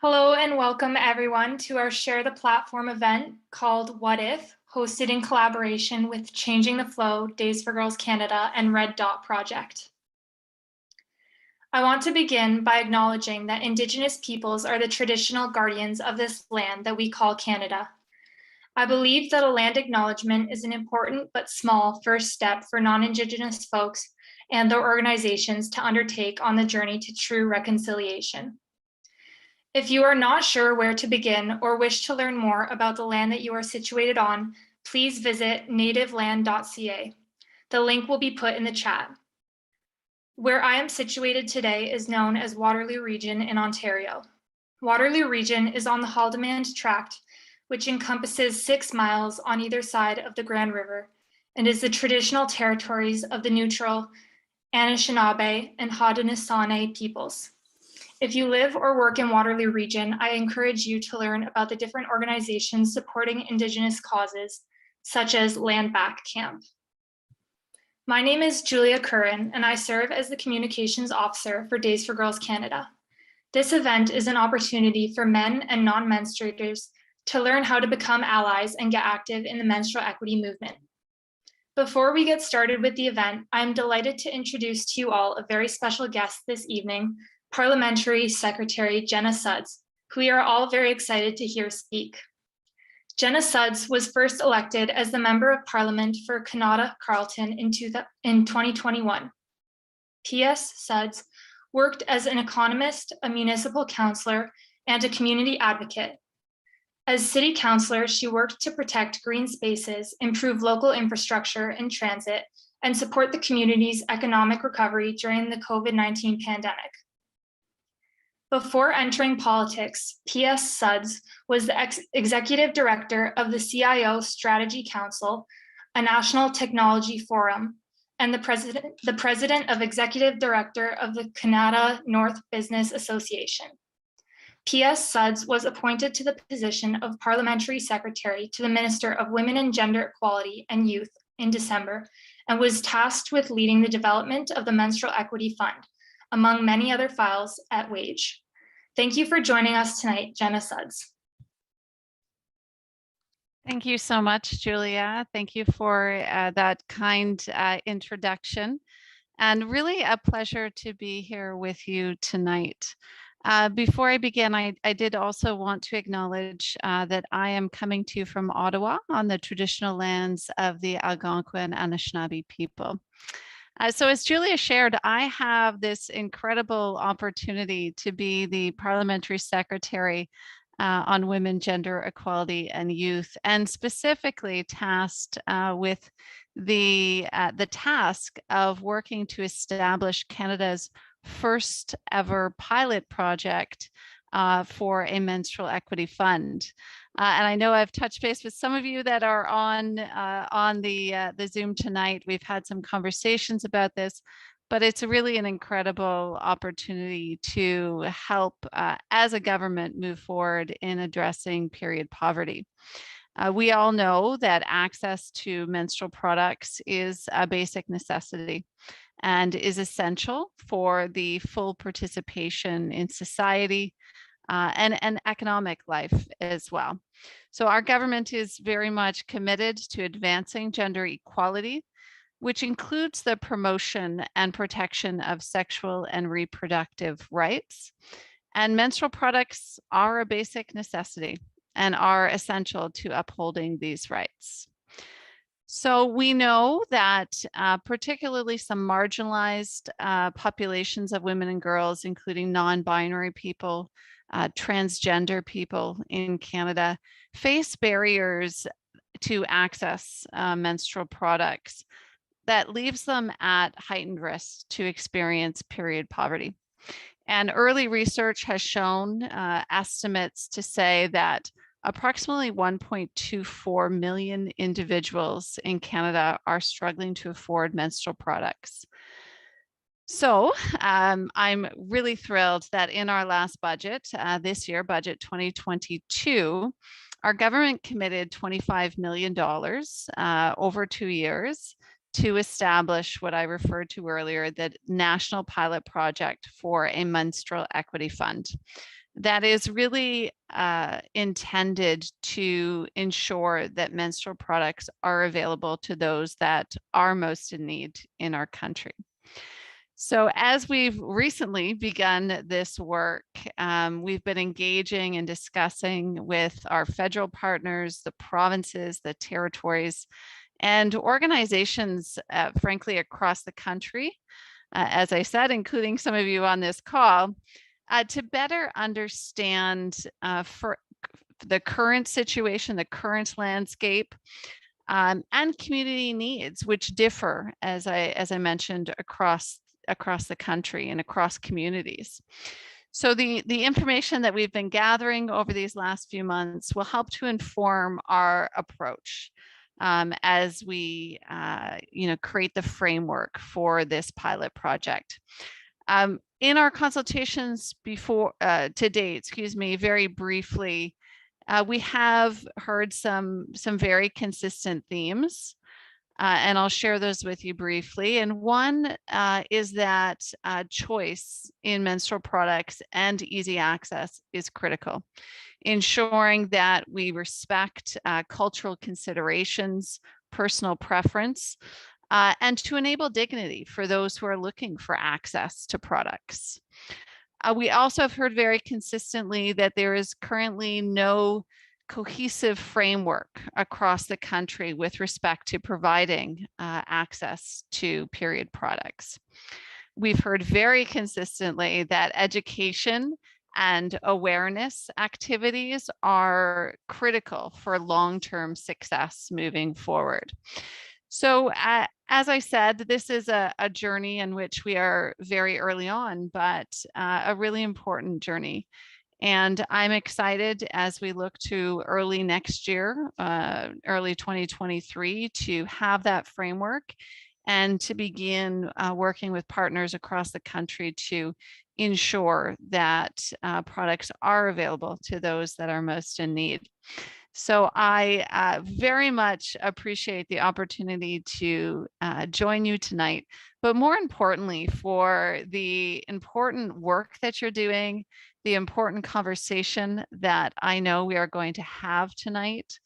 Hello and welcome everyone to our Share the Platform event called What If, hosted in collaboration with Changing the Flow, Days for Girls Canada, and Red Dot Project. I want to begin by acknowledging that Indigenous peoples are the traditional guardians of this land that we call Canada. I believe that a land acknowledgement is an important but small first step for non-Indigenous folks and their organizations to undertake on the journey to true reconciliation. If you are not sure where to begin or wish to learn more about the land that you are situated on, please visit nativeland.ca. The link will be put in the chat. Where I am situated today is known as Waterloo Region in Ontario. Waterloo Region is on the Haldimand Tract, which encompasses 6 miles on either side of the Grand River and is the traditional territories of the neutral Anishinaabe and Haudenosaunee peoples. If you live or work in Waterloo Region, I encourage you to learn about the different organizations supporting Indigenous causes, such as Land Back Camp. My name is Julia Curran, and I serve as the Communications Officer for Days for Girls Canada. This event is an opportunity for men and non-menstruators to learn how to become allies and get active in the menstrual equity movement. Before we get started with the event, I'm delighted to introduce to you all a very special guest this evening, Parliamentary Secretary Jenna Sudds, who we are all very excited to hear speak. Jenna Sudds was first elected as the Member of Parliament for Kanata Carleton in 2021. P.S. Sudds worked as an economist, a municipal councillor, and a community advocate. As City Councillor, she worked to protect green spaces, improve local infrastructure and transit, and support the community's economic recovery during the COVID-19 pandemic. Before entering politics, P.S. Sudds was the Executive Director of the CIO Strategy Council, a national technology forum, and the President of Executive Director of the Kanata North Business Association. P.S. Sudds was appointed to the position of Parliamentary Secretary to the Minister of Women and Gender Equality and Youth in December, and was tasked with leading the development of the Menstrual Equity Fund, among many other files at WAGE. Thank you for joining us tonight, Jenna Sudds. Thank you so much, Julia. Thank you for that kind introduction, and really a pleasure to be here with you tonight. Before I begin, I did also want to acknowledge that I am coming to you from Ottawa on the traditional lands of the Algonquin Anishinaabe people. So as Julia shared, I have this incredible opportunity to be the Parliamentary Secretary on Women, Gender Equality and Youth, and specifically tasked with the task of working to establish Canada's first ever pilot project for a menstrual equity fund. And I know I've touched base with some of you that are on the Zoom tonight. We've had some conversations about this, but it's really an incredible opportunity to help as a government move forward in addressing period poverty. We all know that access to menstrual products is a basic necessity and is essential for the full participation in society and economic life as well. So our government is very much committed to advancing gender equality, which includes the promotion and protection of sexual and reproductive rights. And menstrual products are a basic necessity and are essential to upholding these rights. So we know that particularly some marginalized populations of women and girls, including non-binary people, transgender people in Canada, face barriers to access menstrual products that leaves them at heightened risk to experience period poverty. And early research has shown estimates to say that approximately 1.24 million individuals in Canada are struggling to afford menstrual products. So I'm really thrilled that in our last budget, this year, budget 2022, our government committed $25 million over 2 years to establish what I referred to earlier, the National Pilot Project for a Menstrual Equity Fund. that is really intended to ensure that menstrual products are available to those that are most in need in our country. So as we've recently begun this work, we've been engaging and discussing with our federal partners, the provinces, the territories, and organizations, frankly, across the country, as I said, including some of you on this call, to better understand for the current situation, the current landscape, and community needs, which differ, as I mentioned, across the country and across communities. So the information that we've been gathering over these last few months will help to inform our approach as we create the framework for this pilot project. In our consultations to date, very briefly, we have heard some very consistent themes, and I'll share those with you briefly. And one is that choice in menstrual products and easy access is critical, ensuring that we respect cultural considerations, personal preference, and to enable dignity for those who are looking for access to products. We also have heard very consistently that there is currently no cohesive framework across the country with respect to providing access to period products. We've heard very consistently that education and awareness activities are critical for long-term success moving forward. So as I said, this is a journey in which we are very early on, but a really important journey. And I'm excited as we look to early next year, early 2023, to have that framework and to begin working with partners across the country to ensure that products are available to those that are most in need. So I very much appreciate the opportunity to join you tonight, but more importantly, for the important work that you're doing, the important conversation that I know we are going to have tonight.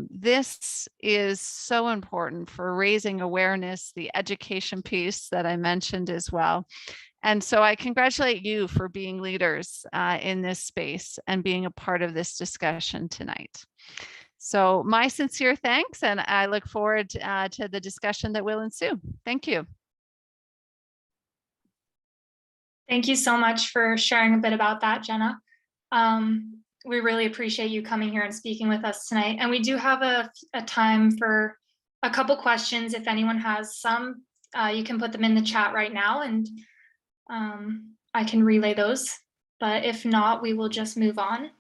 This is so important for raising awareness, the education piece that I mentioned as well. And so I congratulate you for being leaders in this space and being a part of this discussion tonight. So my sincere thanks, and I look forward to the discussion that will ensue. Thank you. Thank you so much for sharing a bit about that, Jenna. We really appreciate you coming here and speaking with us tonight. And we do have a time for a couple questions. If anyone has some, you can put them in the chat right now, and I can relay those. But if not, we will just move on.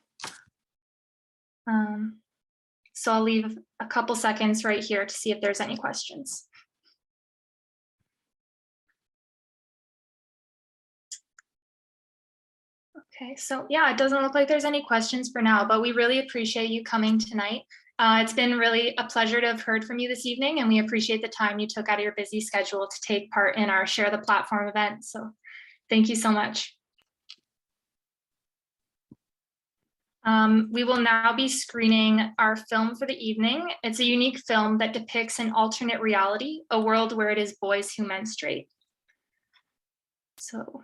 So I'll leave a couple seconds right here to see if there's any questions. Okay, so yeah, it doesn't look like there's any questions for now, but we really appreciate you coming tonight. It's been really a pleasure to have heard from you this evening, and we appreciate the time you took out of your busy schedule to take part in our Share the Platform event. So thank you so much. We will now be screening our film for the evening. It's a unique film that depicts an alternate reality, a world where it is boys who menstruate. So.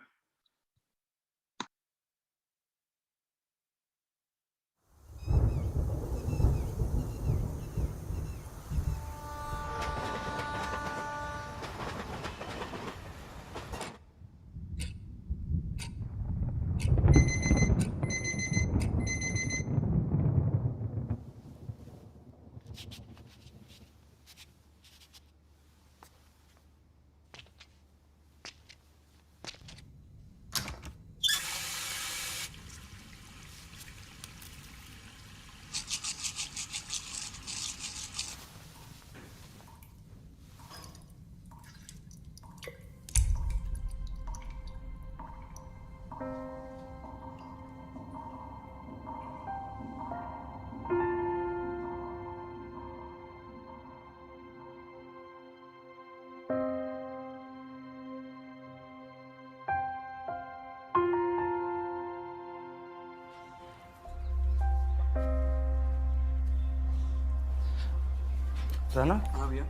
ना हाँ भैया।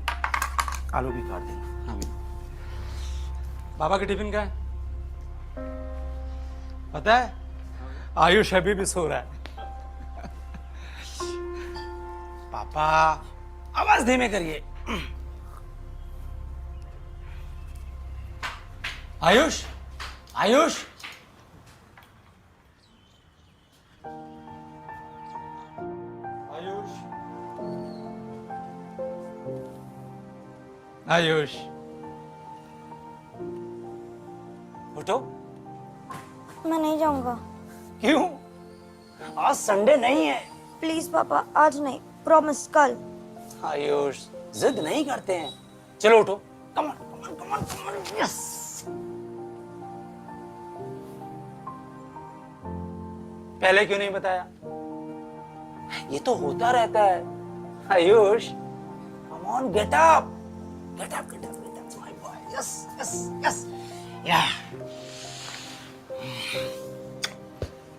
आलू भी काट देना। हाँ भैया। पापा की टिफिन का है पता है? आयुष अभी भी सो रहा है। पापा आवाज धीमे करिए। आयुष आयुष आयुष आयुष उठो। मैं नहीं जाऊंगा। क्यों? आज संडे नहीं है। प्लीज पापा, आज नहीं, प्रॉमिस कल। आयुष जिद नहीं करते हैं। चलो उठो। Come on come on come on come on. Yes. पहले क्यों नहीं बताया? ये तो होता रहता है। Ayush come on, get up get up get up get up my boy. Yes yes yes. या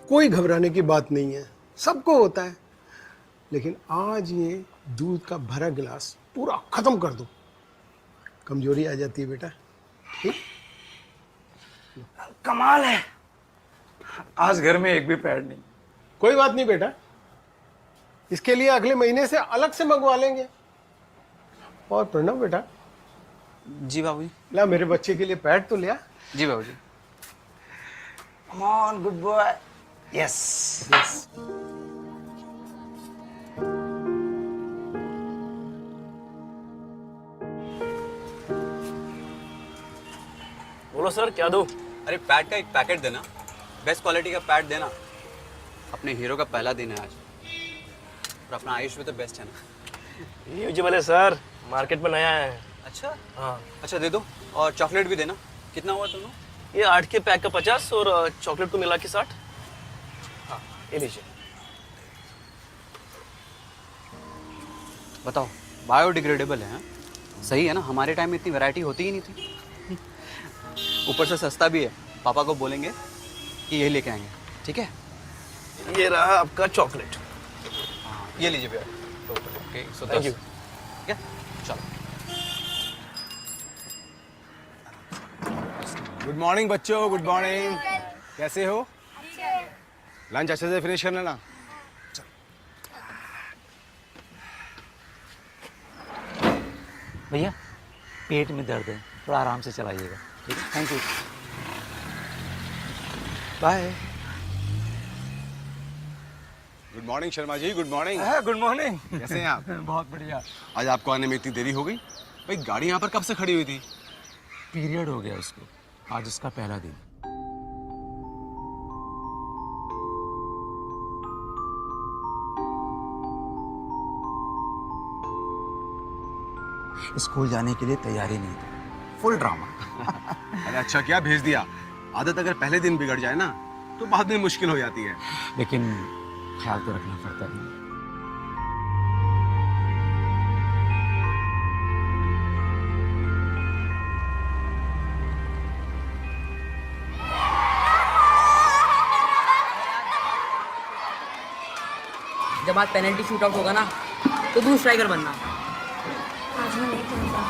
कोई घबराने की बात नहीं है, सबको होता है। लेकिन आज ये दूध का भरा गिलास पूरा खत्म कर दो, कमजोरी आ जाती है बेटा। ठीक? कमाल है, आज घर में एक भी पैड नहीं। कोई बात नहीं बेटा, इसके लिए अगले महीने से अलग से मंगवा लेंगे। और प्रणव बेटा, जी बाबूजी। ला मेरे बच्चे के लिए पैड तो लिया। जी बाबूजी। Come on good boy. Yes yes. बोलो सर, क्या दो? अरे पैड का एक पैकेट देना, बेस्ट क्वालिटी का पैड देना। अपने हीरो का पहला दिन है आज, और अपना आयुष भी तो बेस्ट है ना। ये वाले सर मार्केट में नया है। अच्छा हाँ, अच्छा दे दो, और चॉकलेट भी देना। कितना हुआ दोनों? ये 8 के पैक का 50 और चॉकलेट को मिला के 60। हाँ, ये लीजिए। बताओ, बायोडिग्रेडेबल है हाँ? सही है ना, हमारे टाइम में इतनी वैरायटी होती ही नहीं थी। ऊपर से सस्ता भी है। पापा को बोलेंगे कि यही लेके आएंगे, ठीक है? ये रहा आपका चॉकलेट। हाँ ये लीजिए भैया। Okay so Thank you. ठीक है, चलो। गुड मॉर्निंग बच्चों, गुड मॉर्निंग। कैसे हो? लंच अच्छे से फिनिश कर लेना। भैया पेट में दर्द है, थोड़ा आराम से चलाइएगा। ठीक है, thank you. Bye. Good morning Sharma ji, good morning. Good morning. कैसे हैं आप? बहुत बढ़िया। आज आपको आने में इतनी देरी हो गई? भाई गाड़ी यहाँ पर कब से खड़ी हुई थी? पीरियड हो गया उसको, आज उसका पहला दिन। स्कूल जाने के लिए तैयारी नहीं थी, फुल ड्रामा। अरे अच्छा क्या भेज दिया। आदत अगर पहले दिन बिगड़ जाए ना तो बाद में मुश्किल हो जाती है। लेकिन ख्याल तो रखना पड़ता है। जब आज पेनल्टी शूट आउट होगा ना तो तू स्ट्राइकर बनना। आज मैं नहीं खेलूंगा।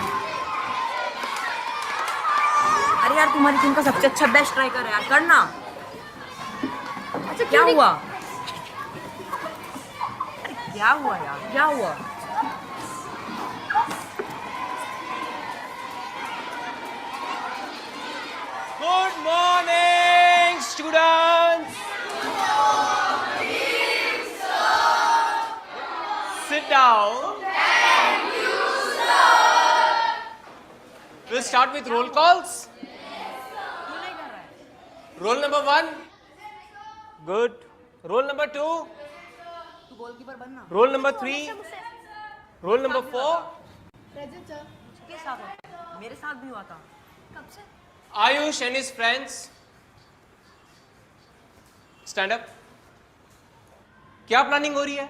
अरे यार तुम्हारी टीम का सबसे अच्छा बेस्ट स्ट्राइकर है यार, करना। अच्छा क्या हुआ? अरे क्या हुआ यार, क्या हुआ? Good morning students. Sit down. Thank you, sir. We'll start with roll calls. Roll number 1. Good. Roll number 2. तू गोलकीपर बनना। Roll number 3. Roll number 4. किसके साथ होता? मेरे साथ भी हुआ था। कब से? Ayush and his friends. Stand up. क्या प्लानिंग हो रही है?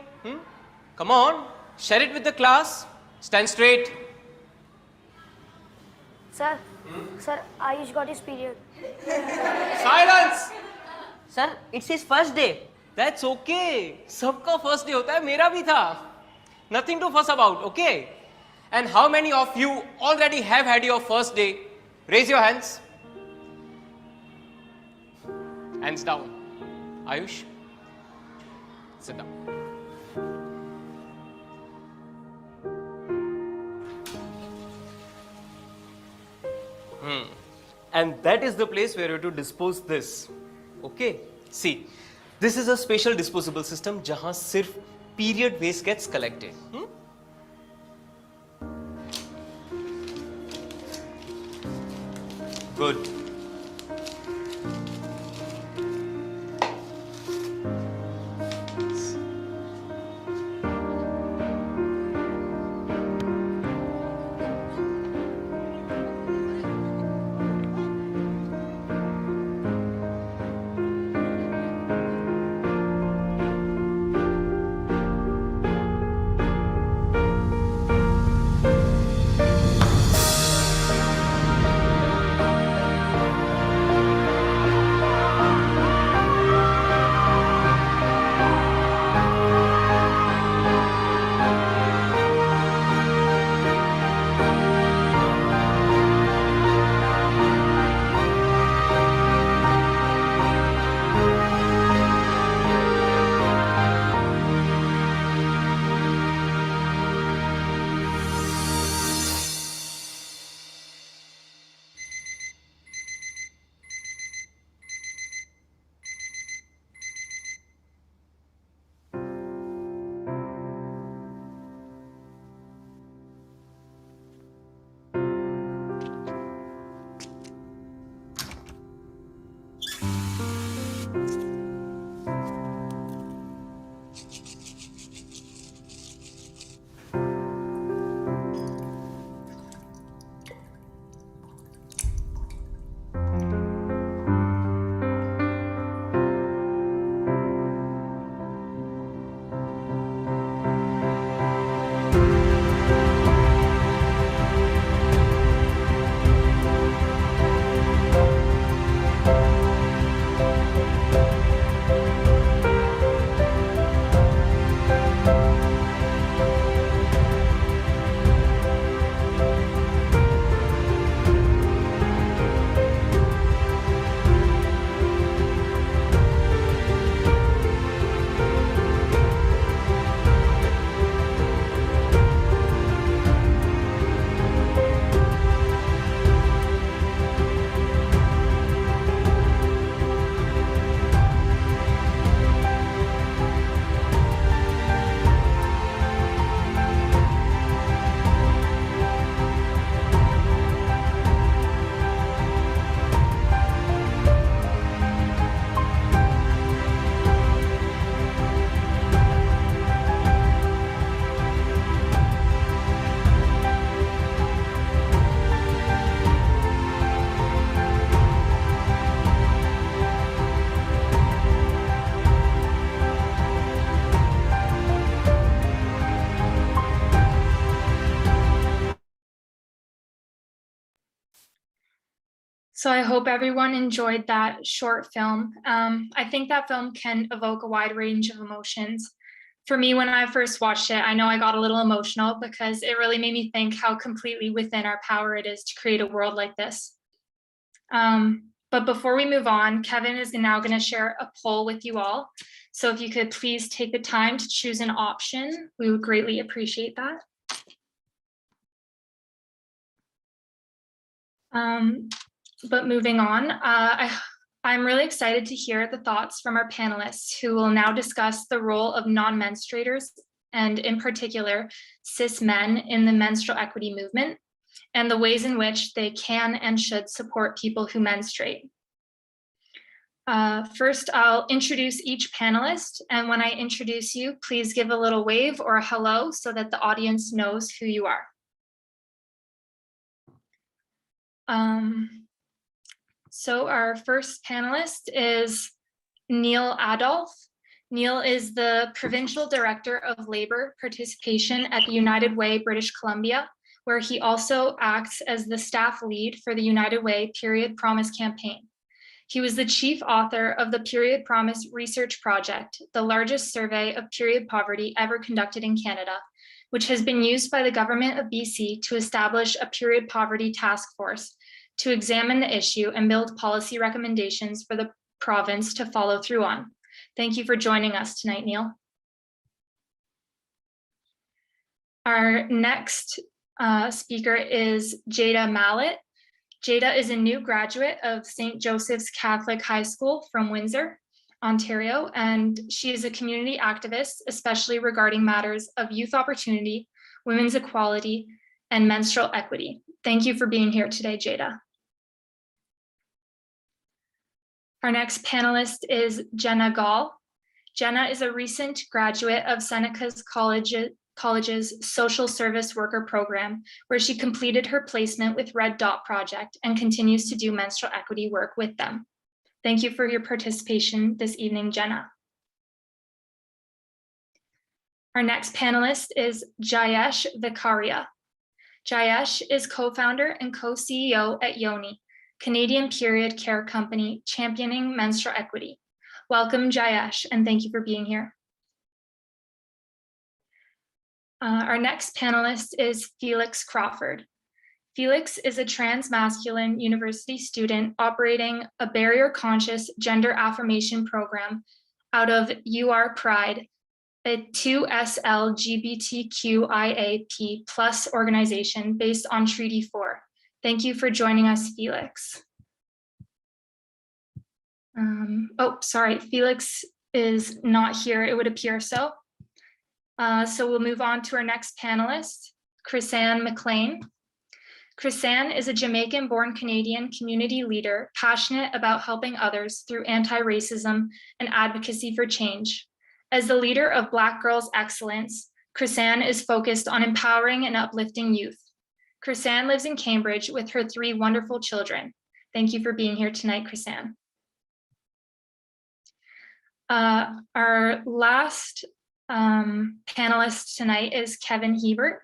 Come on, share it with the class. Stand straight. Sir Ayush got his period. Silence. Sir it's his first day. That's okay. सबका फर्स्ट डे होता है, मेरा भी था. Nothing to fuss about, okay? And how many of you already have had your first day? Raise your hands. Hands down. Ayush, sit down. And that is the place where you have to dispose this. Okay? See, this is a special disposable system जहाँ सिर्फ period waste gets collected. Good. So I hope everyone enjoyed that short film. I think that film can evoke a wide range of emotions. For me, when I first watched it, I know I got a little emotional because it really made me think how completely within our power it is to create a world like this. But before we move on, Kevin is now going to share a poll with you all. So if you could please take the time to choose an option, we would greatly appreciate that. But moving on, I'm really excited to hear the thoughts from our panelists who will now discuss the role of non-menstruators and in particular cis men in the menstrual equity movement and the ways in which they can and should support people who menstruate. First, I'll introduce each panelist, and when I introduce you, please give a little wave or a hello so that the audience knows who you are. So our first panelist is Neil Adolph. Neil is the Provincial Director of Labour Participation at the United Way, British Columbia, where he also acts as the staff lead for the United Way Period Promise campaign. He was the chief author of the Period Promise Research Project, the largest survey of period poverty ever conducted in Canada, which has been used by the government of BC to establish a period poverty task force to examine the issue and build policy recommendations for the province to follow through on. Thank you for joining us tonight, Neil. Our next speaker is Jada Mallet. Jada is a new graduate of St. Joseph's Catholic High School from Windsor, Ontario, and she is a community activist, especially regarding matters of youth opportunity, women's equality, and menstrual equity. Thank you for being here today, Jada. Our next panelist is Jenna Gall. Jenna is a recent graduate of Seneca's College's Social Service Worker Program, where she completed her placement with Red Dot Project and continues to do menstrual equity work with them. Thank you for your participation this evening, Jenna. Our next panelist is Jayesh Vikaria. Jayesh is co-founder and co-CEO at Yoni, Canadian period care company championing menstrual equity. Welcome, Jayesh, and thank you for being here. Our next panelist is Felix Crawford. Felix is a trans-masculine university student operating a barrier-conscious gender affirmation program out of UR Pride, a 2SL LGBTQIAP+ organization based on Treaty 4. Thank you for joining us, Felix. Oh, sorry, Felix is not here, it would appear so. So we'll move on to our next panelist, Chrisanne McLean. Chrisanne is a Jamaican-born Canadian community leader passionate about helping others through anti-racism and advocacy for change. As the leader of Black Girls Excellence, Chrisanne is focused on empowering and uplifting youth. Chrisanne lives in Cambridge with her 3 wonderful children. Thank you for being here tonight, Chrisanne. Our last panelist tonight is Kevin Hebert.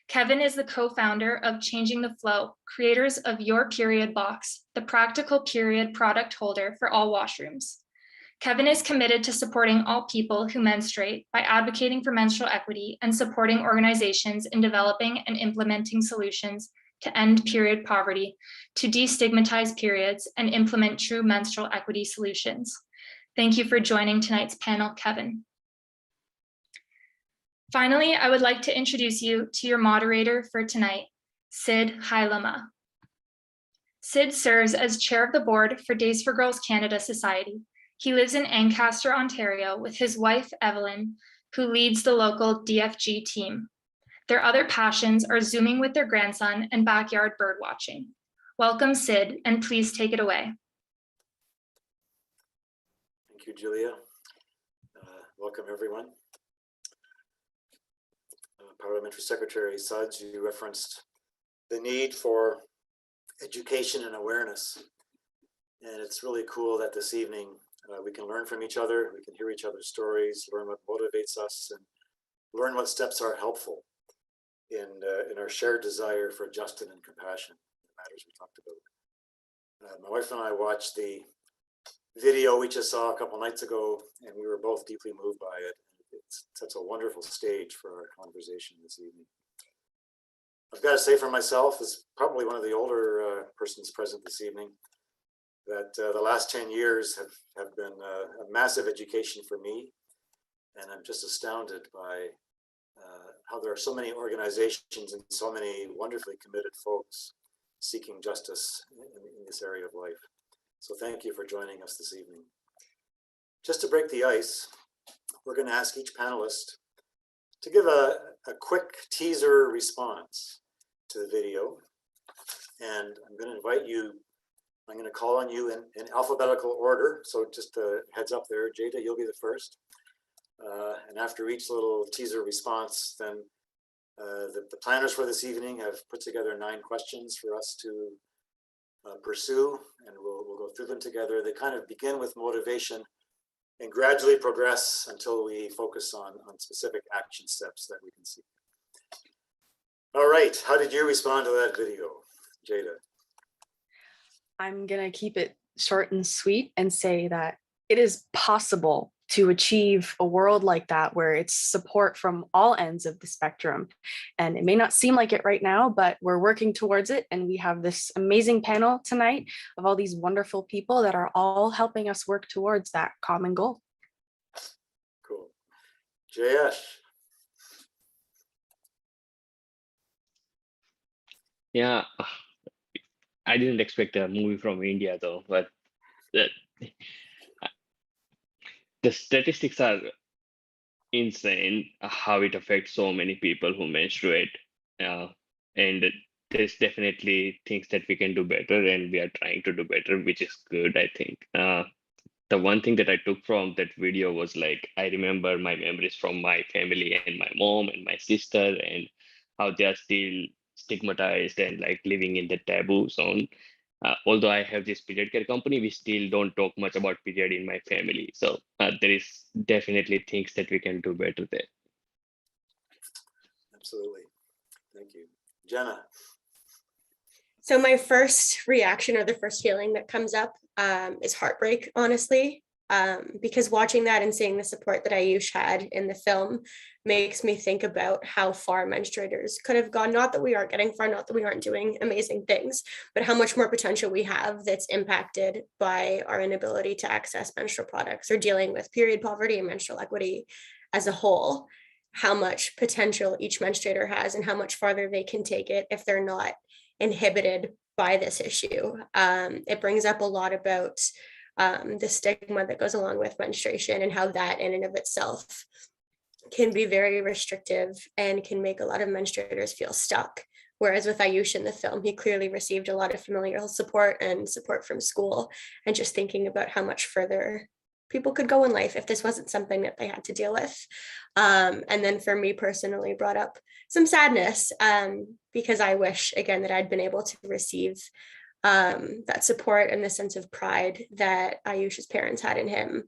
Kevin is the co-founder of Changing the Flow, creators of Your Period Box, the practical period product holder for all washrooms. Kevin is committed to supporting all people who menstruate by advocating for menstrual equity and supporting organizations in developing and implementing solutions to end period poverty, to destigmatize periods, and implement true menstrual equity solutions. Thank you for joining tonight's panel, Kevin. Finally, I would like to introduce you to your moderator for tonight, Sid Hailama. Sid serves as chair of the board for Days for Girls Canada Society. He lives in Ancaster, Ontario, with his wife, Evelyn, who leads the local DFG team. Their other passions are Zooming with their grandson and backyard bird watching. Welcome, Sid, and please take it away. Thank you, Julia. Welcome, everyone. Parliamentary Secretary Suds, you referenced the need for education and awareness. And it's really cool that this evening we can learn from each other, we can hear each other's stories, learn what motivates us, and learn what steps are helpful in our shared desire for justice and compassion, the matters we talked about. My wife and I watched the video we just saw a couple nights ago, and we were both deeply moved by it. It sets a wonderful stage for our conversation this evening. I've got to say for myself, as probably one of the older persons present this evening, that the last 10 years have been a massive education for me. And I'm just astounded by how there are so many organizations and so many wonderfully committed folks seeking justice in this area of life. So thank you for joining us this evening. Just to break the ice, we're going to ask each panelist to give a quick teaser response to the video. And I'm going to invite you, I'm going to call on you in alphabetical order. So just a heads up there, Jada, you'll be the first. And after each little teaser response, then the planners for this evening have put together 9 questions for us to pursue, and we'll go through them together. They kind of begin with motivation and gradually progress until we focus on specific action steps that we can see. All right, how did you respond to that video, Jada? I'm gonna keep it short and sweet and say that it is possible to achieve a world like that where it's support from all ends of the spectrum. And it may not seem like it right now, but we're working towards it. And we have this amazing panel tonight of all these wonderful people that are all helping us work towards that common goal. Cool. Jayesh. Yeah, I didn't expect a movie from India though, but the, the statistics are insane how it affects so many people who menstruate. And there's definitely things that we can do better, and we are trying to do better, which is good, I think. The one thing that I took from that video was like, I remember my memories from my family and my mom and my sister, and how they are still stigmatized and like living in the taboo zone. Although I have this period care company, we still don't talk much about period in my family. So there is definitely things that we can do better there. Absolutely. Thank you. Jenna. So my first reaction, or the first feeling that comes up, is heartbreak, honestly, because watching that and seeing the support that Ayush had in the film makes me think about how far menstruators could have gone. Not that we aren't getting far, not that we aren't doing amazing things, but how much more potential we have that's impacted by our inability to access menstrual products, or dealing with period poverty and menstrual equity as a whole. How much potential each menstruator has and how much farther they can take it if they're not inhibited by this issue. It brings up a lot about the stigma that goes along with menstruation, and how that in and of itself can be very restrictive and can make a lot of menstruators feel stuck. Whereas with Ayush in the film, he clearly received a lot of familial support and support from school, and just thinking about how much further people could go in life if this wasn't something that they had to deal with. And then for me personally, brought up some sadness, because I wish, again, that I'd been able to receive that support and the sense of pride that Ayush's parents had in him.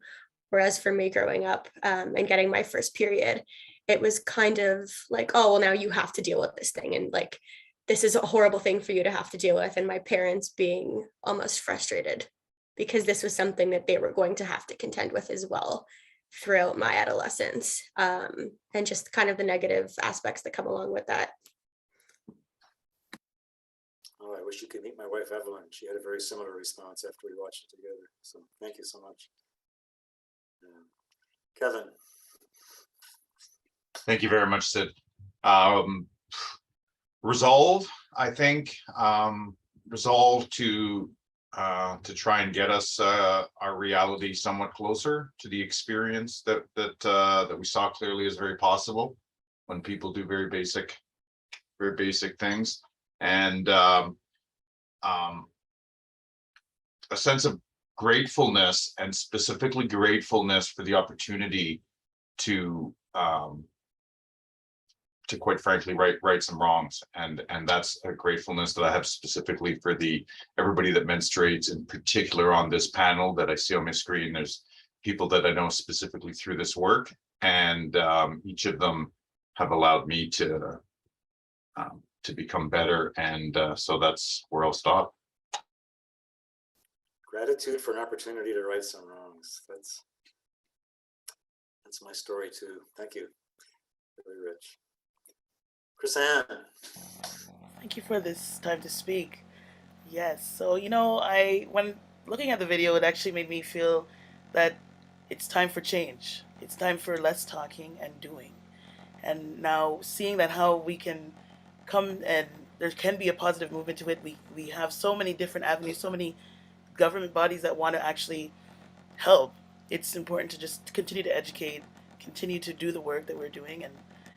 Whereas for me growing up and getting my first period, it was kind of like, oh, well, now you have to deal with this thing. And like, this is a horrible thing for you to have to deal with. And my parents being almost frustrated because this was something that they were going to have to contend with as well throughout my adolescence, and just kind of the negative aspects that come along with that. Oh, I wish you could meet my wife, Evelyn. She had a very similar response after we watched it together. So thank you so much. Kevin. Thank you very much, Sid. Resolve, I think, resolve to try and get us our reality somewhat closer to the experience that we saw clearly is very possible when people do very basic things, and a sense of gratefulness, and specifically gratefulness for the opportunity to quite frankly right some wrongs, and that's a gratefulness that I have specifically for everybody that menstruates, in particular on this panel that I see on my screen. There's people that I know specifically through this work, and each of them have allowed me to become better, and so that's where I'll stop. Gratitude for an opportunity to right some wrongs. That's my story too. Thank you. Very rich. Chris-Anne. Thank you for this time to speak. Yes, so when looking at the video, it actually made me feel that it's time for change. It's time for less talking and doing. And now seeing that how we can come, and there can be a positive movement to it. We have so many different avenues, so many government bodies that want to actually help. It's important to just continue to educate, continue to do the work that we're doing, and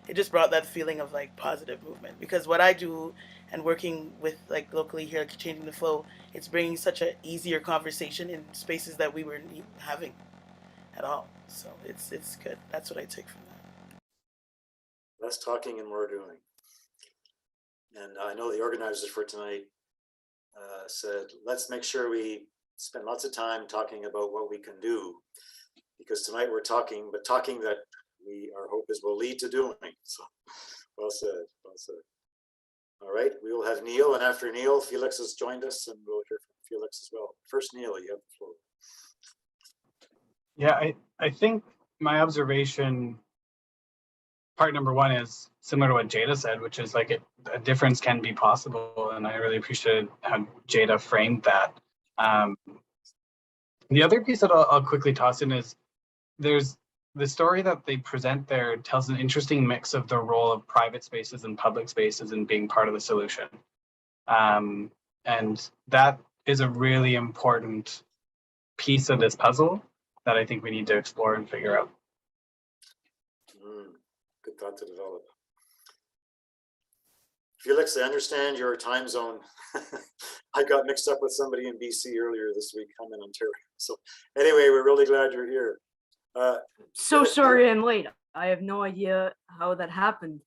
it just brought that feeling of like positive movement. Because what I do and working with like locally here, changing the flow, it's bringing such an easier conversation in spaces that we weren't having at all. So it's good. That's what I take from that. Less talking and more doing. And I know the organizers for tonight said, let's make sure we spend lots of time talking about what we can do. Because tonight we're talking, but talking that our hope is will lead to doing. So well said, well said. All right, we will have Neil, and after Neil, Felix has joined us, and we'll hear from Felix as well. First, Neil, you have the floor. Yeah, I think my observation, part number one, is similar to what Jada said, which is like a difference can be possible. And I really appreciated how Jada framed that. The other piece that I'll quickly toss in is there's the story that they present there tells an interesting mix of the role of private spaces and public spaces in being part of the solution. And that is a really important piece of this puzzle that I think we need to explore and figure out. Good thought to develop. Felix, I understand your time zone. I got mixed up with somebody in BC earlier this week. I'm in Ontario. So anyway, we're really glad you're here. So sorry I'm late. I have no idea how that happened.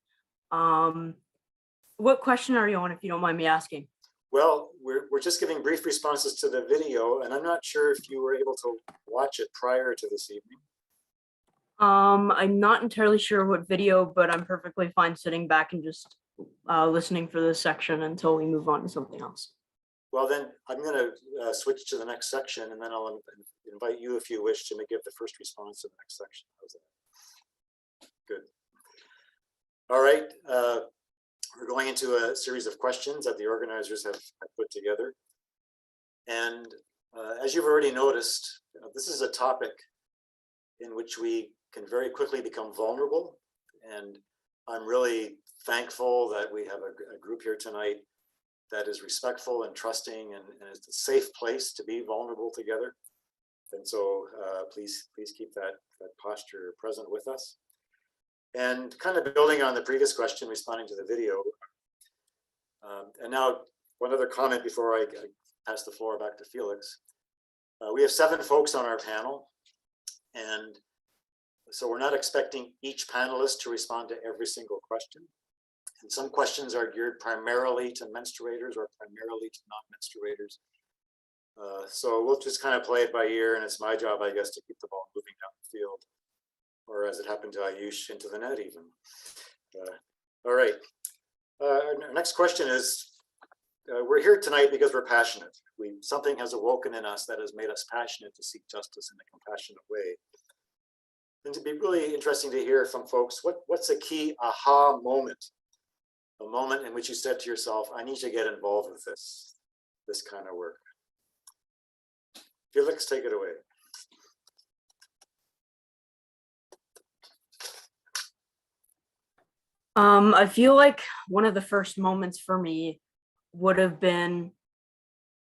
What question are you on, if you don't mind me asking? Well, we're just giving brief responses to the video, and I'm not sure if you were able to watch it prior to this evening. I'm not entirely sure what video, but I'm perfectly fine sitting back and just listening for this section until we move on to something else. Well, then I'm going to switch to the next section, and then I'll invite you, if you wish, to give the first response to the next section. How's that? Good. All right. We're going into a series of questions that the organizers have put together. And as you've already noticed, this is a topic in which we can very quickly become vulnerable. And I'm really thankful that we have a group here tonight that is respectful and trusting, and it's a safe place to be vulnerable together. And so please keep that posture present with us. And kind of building on the previous question, responding to the video. And now one other comment before I pass the floor back to Felix. We have 7 folks on our panel, and so we're not expecting each panelist to respond to every single question. And some questions are geared primarily to menstruators or primarily to non-menstruators. So we'll just kind of play it by ear, and it's my job, I guess, to keep the ball moving down the field, or as it happened to Ayush, into the net even. All right. Our next question is, we're here tonight because we're passionate. Something has awoken in us that has made us passionate to seek justice in a compassionate way. And it'd be really interesting to hear from folks, what's a key aha moment? A moment in which you said to yourself, I need to get involved with this kind of work. Felix, take it away. I feel like one of the first moments for me would have been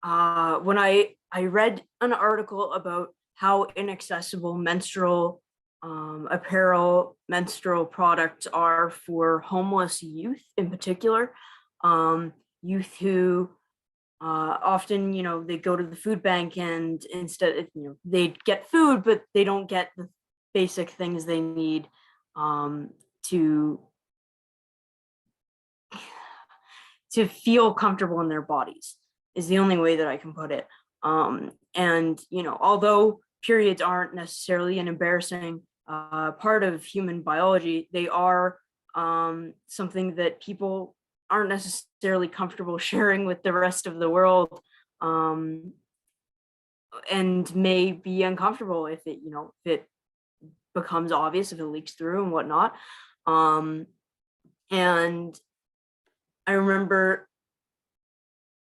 when I read an article about how inaccessible menstrual apparel, menstrual products are for homeless youth in particular. Youth who often, they go to the food bank, and instead, they get food, but they don't get the basic things they need to feel comfortable in their bodies, is the only way that I can put it. And, although periods aren't necessarily an embarrassing part of human biology, they are something that people aren't necessarily comfortable sharing with the rest of the world, and may be uncomfortable if it becomes obvious, if it leaks through and whatnot. And I remember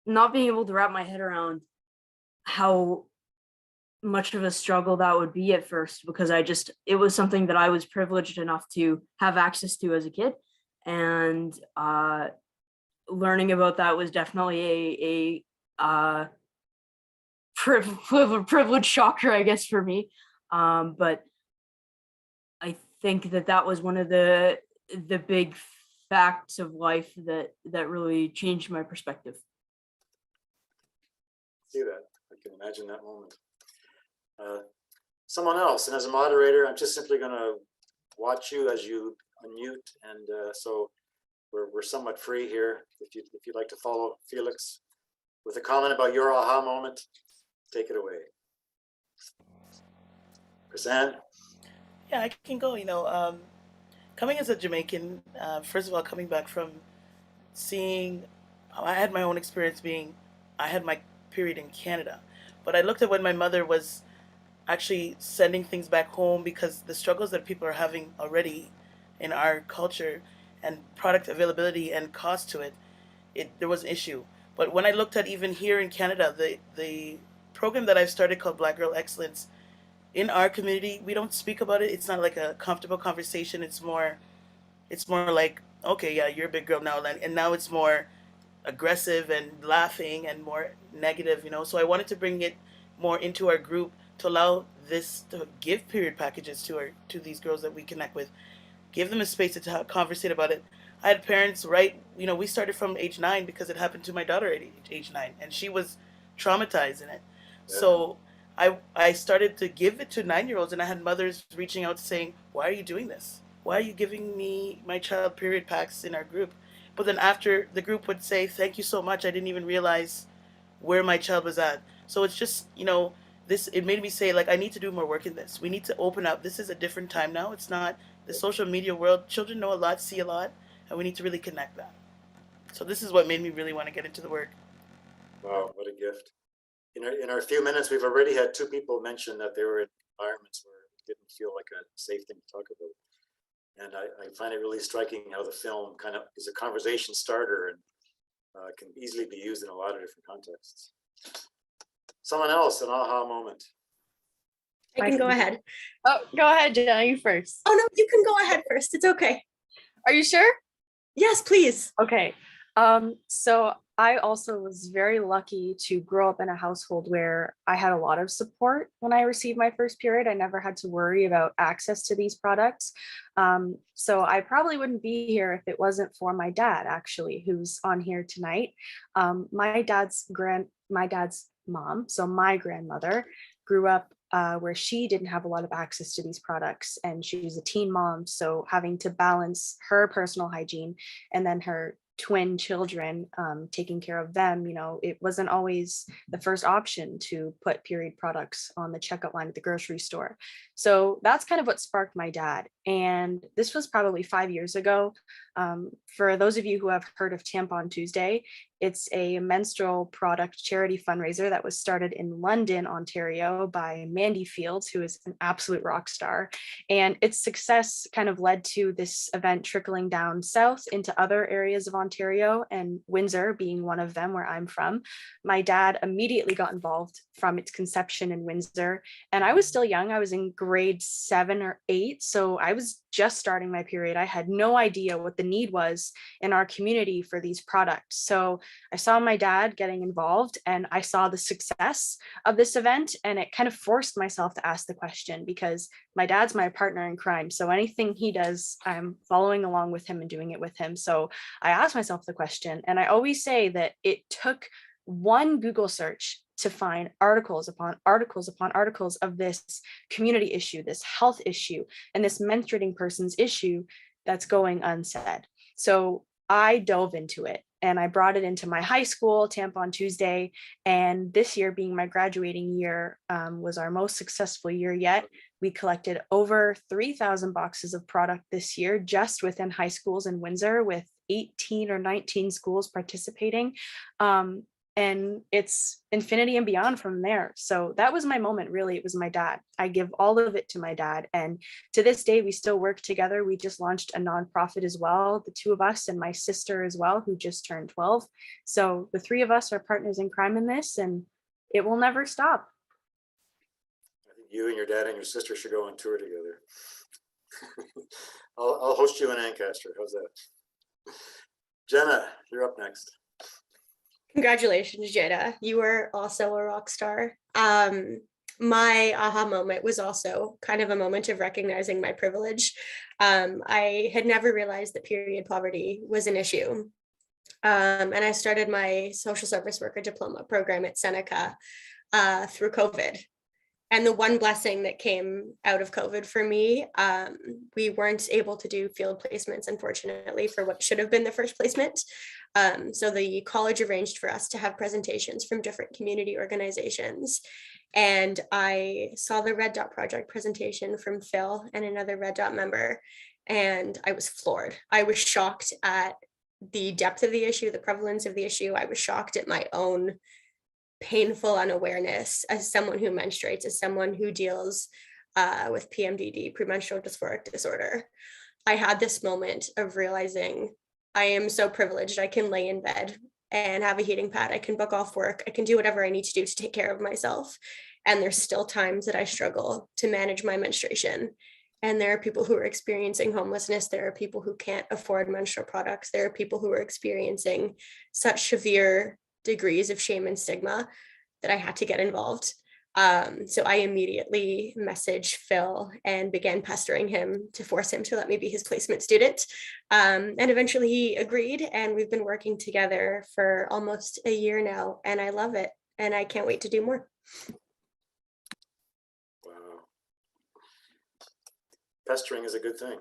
not being able to wrap my head around how much of a struggle that would be at first, because it was something that I was privileged enough to have access to as a kid. And learning about that was definitely a privilege shocker, I guess, for me. But I think that was one of the big facts of life that really changed my perspective. See that? I can imagine that moment. Someone else, and as a moderator, I'm just simply going to watch you as you unmute, and so we're somewhat free here. If you'd like to follow Felix with a comment about your aha moment, take it away. Chrisanne? Yeah, I can go. Coming as a Jamaican, first of all, coming back from seeing, I had my own experience I had my period in Canada, but I looked at when my mother was actually sending things back home, because the struggles that people are having already in our culture and product availability and cost to it, there was an issue. But when I looked at even here in Canada, the program that I've started called Black Girl Excellence, in our community, we don't speak about it. It's not like a comfortable conversation. It's more like, okay, yeah, you're a big girl now, and now it's more aggressive and laughing and more negative. So I wanted to bring it more into our group to allow this to give period packages to these girls that we connect with, give them a space to conversate about it. I had parents we started from age 9 because it happened to my daughter at age 9, and she was traumatized in it. Yeah. So I started to give it to 9-year-olds, and I had mothers reaching out saying, "Why are you doing this? Why are you giving my child period packs in our group?" But then after, the group would say, "Thank you so much. I didn't even realize where my child was at." So it's just, it made me say, like, I need to do more work in this. We need to open up. This is a different time now. It's not the social media world. Children know a lot, see a lot, and we need to really connect that. So this is what made me really want to get into the work. Wow, what a gift. In our few minutes, we've already had 2 people mention that they were in environments where it didn't feel like a safe thing to talk about. And I find it really striking how the film kind of is a conversation starter and can easily be used in a lot of different contexts. Someone else, an aha moment. I can go ahead. Oh, go ahead, Jenna, you first. Oh, no, you can go ahead first. It's okay. Are you sure? Yes, please. Okay. So I also was very lucky to grow up in a household where I had a lot of support when I received my first period. I never had to worry about access to these products. So I probably wouldn't be here if it wasn't for my dad, actually, who's on here tonight. My dad's mom, so my grandmother, grew up where she didn't have a lot of access to these products, and she was a teen mom, so having to balance her personal hygiene and then her twin children, taking care of them, it wasn't always the first option to put period products on the checkout line at the grocery store. So that's kind of what sparked my dad. And this was probably 5 years ago. For those of you who have heard of Tampon Tuesday, it's a menstrual product charity fundraiser that was started in London, Ontario by Mandy Fields, who is an absolute rock star. And its success kind of led to this event trickling down south into other areas of Ontario, and Windsor being one of them, where I'm from. My dad immediately got involved from its conception in Windsor. And I was still young. I was in grade 7 or 8. So I was just starting my period. I had no idea what the need was in our community for these products. So I saw my dad getting involved, and I saw the success of this event, and it kind of forced myself to ask the question, because my dad's my partner in crime. So anything he does, I'm following along with him and doing it with him. So I asked myself the question, and I always say that it took one Google search to find articles upon articles upon articles of this community issue, this health issue, and this menstruating person's issue that's going unsaid. So I dove into it, and I brought it into my high school, Tampon Tuesday. And this year, being my graduating year, was our most successful year yet. We collected over 3,000 boxes of product this year, just within high schools in Windsor, with 18 or 19 schools participating. And it's infinity and beyond from there. So that was my moment, really. It was my dad. I give all of it to my dad. And to this day, we still work together. We just launched a nonprofit as well, the 2 of us, and my sister as well, who just turned 12. So the 3 of us are partners in crime in this, and it will never stop. I think you and your dad and your sister should go on tour together. I'll host you in Ancaster. How's that? Jenna, you're up next. Congratulations, Jada. You were also a rock star. My aha moment was also kind of a moment of recognizing my privilege. I had never realized that period poverty was an issue. And I started my social service worker diploma program at Seneca through COVID. And the one blessing that came out of COVID for me, we weren't able to do field placements, unfortunately, for what should have been the first placement. So the college arranged for us to have presentations from different community organizations. And I saw the Red Dot Project presentation from Phil and another Red Dot member, and I was floored. I was shocked at the depth of the issue, the prevalence of the issue. I was shocked at my own painful unawareness as someone who menstruates, as someone who deals with PMDD, premenstrual dysphoric disorder. I had this moment of realizing I am so privileged. I can lay in bed and have a heating pad. I can book off work. I can do whatever I need to do to take care of myself. And there's still times that I struggle to manage my menstruation. And there are people who are experiencing homelessness. There are people who can't afford menstrual products. There are people who are experiencing such severe degrees of shame and stigma that I had to get involved. So I immediately messaged Phil and began pestering him to force him to let me be his placement student. And eventually he agreed, and we've been working together for almost a year now, and I love it. And I can't wait to do more. Wow. Pestering is a good thing.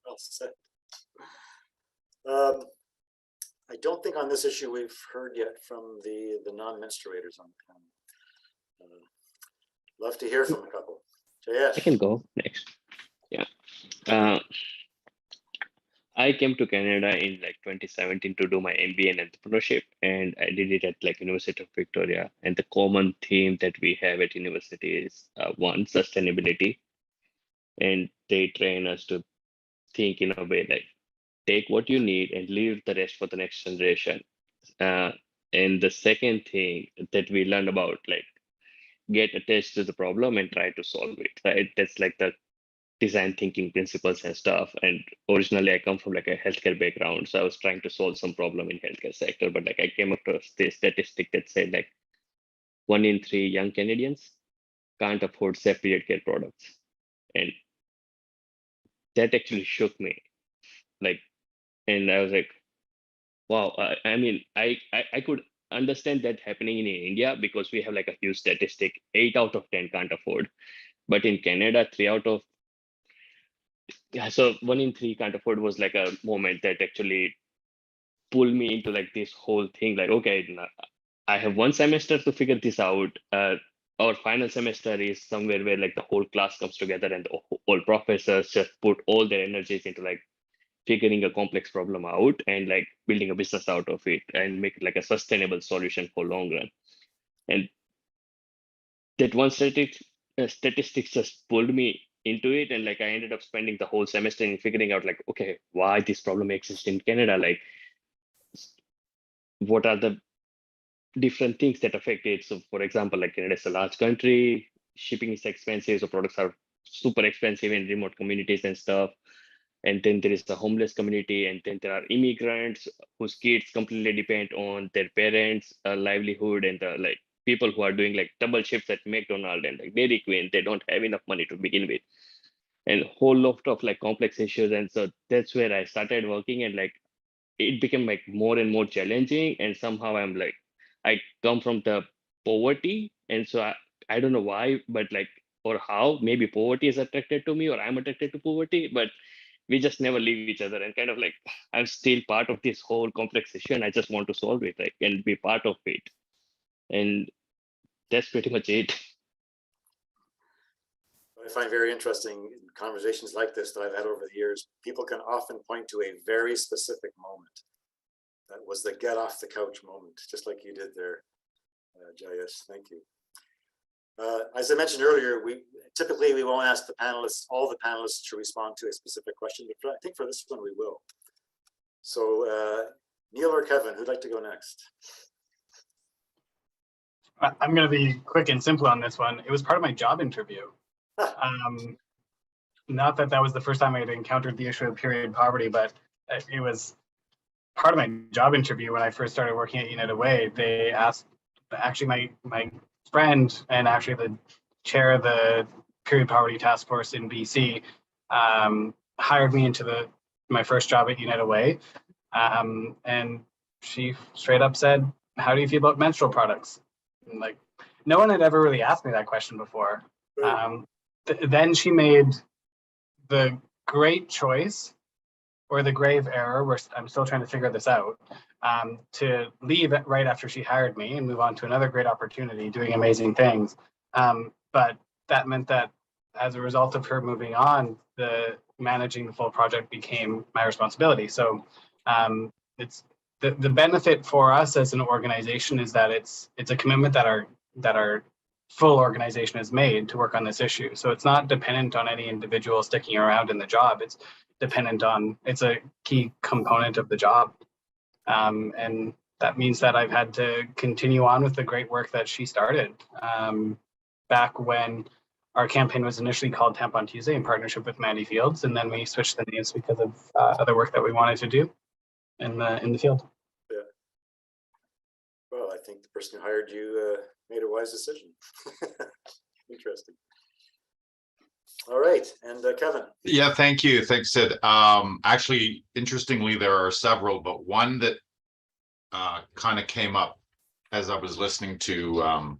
Well said. I don't think on this issue we've heard yet from the non-menstruators on the panel. Love to hear from a couple. I can go next. Yeah. I came to Canada in like 2017 to do my MBA in entrepreneurship, and I did it at like University of Victoria. And the common theme that we have at university is one, sustainability, and they train us to think in a way like take what you need and leave the rest for the next generation. And the second thing that we learned about like get attached to the problem and try to solve it. Right? That's like the design thinking principles and stuff. And originally I come from like a healthcare background, so I was trying to solve some problem in healthcare sector, but like I came across this statistic that said like 1 in 3 young Canadians can't afford safe period care products, and that actually shook me. Like, and I was like, wow. I mean, I could understand that happening in India because we have like a huge statistic: 8 out of 10 can't afford, but in Canada, 3 out of so 1 in 3 can't afford was like a moment that actually pulled me into like this whole thing. Like, okay, I have 1 semester to figure this out. Our final semester is somewhere where like the whole class comes together and all professors just put all their energies into like figuring a complex problem out and like building a business out of it and make it like a sustainable solution for long run. And that one statistics just pulled me into it, and like I ended up spending the whole semester in figuring out like, okay, why this problem exists in Canada, like what are the different things that affect it. So for example, like Canada is a large country, shipping is expensive, so products are super expensive in remote communities and stuff. And then there is the homeless community, and then there are immigrants whose kids completely depend on their parents' livelihood, and the like people who are doing like double shifts at McDonald's and like Dairy Queen. They don't have enough money to begin with, and whole lot of like complex issues. And so that's where I started working, and like it became like more and more challenging. And somehow I'm like, I come from the poverty, and so I don't know why, but like or how maybe poverty is attracted to me or I'm attracted to poverty, but we just never leave each other. And kind of like I'm still part of this whole complex issue, and I just want to solve it, like, and be part of it. And that's pretty much it. What I find very interesting in conversations like this that I've had over the years, people can often point to a very specific moment. That was the get off the couch moment, just like you did there, Jayesh. Thank you. As I mentioned earlier, typically we won't ask the panelists, all the panelists, to respond to a specific question, but I think for this one we will. So Neil or Kevin, who'd like to go next? I'm going to be quick and simple on this one. It was part of my job interview. Not that that was the first time I had encountered the issue of period poverty, but it was part of my job interview when I first started working at United Way. They asked, actually my friend and actually the chair of the period poverty task force in BC hired me into my first job at United Way. And she straight up said, "How do you feel about menstrual products?" And like, no one had ever really asked me that question before. Then she made the great choice, or the grave error, where I'm still trying to figure this out, to leave right after she hired me and move on to another great opportunity, doing amazing things. But that meant that as a result of her moving on, managing the full project became my responsibility. So the benefit for us as an organization is that it's a commitment that our full organization has made to work on this issue. So it's not dependent on any individual sticking around in the job. It's a key component of the job. And that means that I've had to continue on with the great work that she started back when our campaign was initially called Tampon Tuesday in partnership with Mandy Fields, and then we switched the names because of other work that we wanted to do in the field. Yeah. Well, I think the person who hired you made a wise decision. Interesting. All right, and Kevin. Yeah, thank you. Thanks, Sid. Actually, interestingly, there are several, but one that kind of came up as I was listening to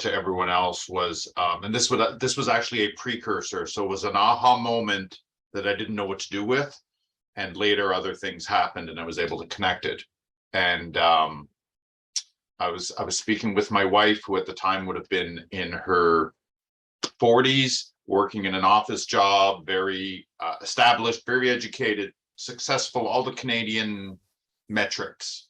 everyone else was, and this was actually a precursor. So it was an aha moment that I didn't know what to do with, and later other things happened, and I was able to connect it. And I was speaking with my wife, who at the time would have been in her 40s, working in an office job, very established, very educated, successful, all the Canadian metrics.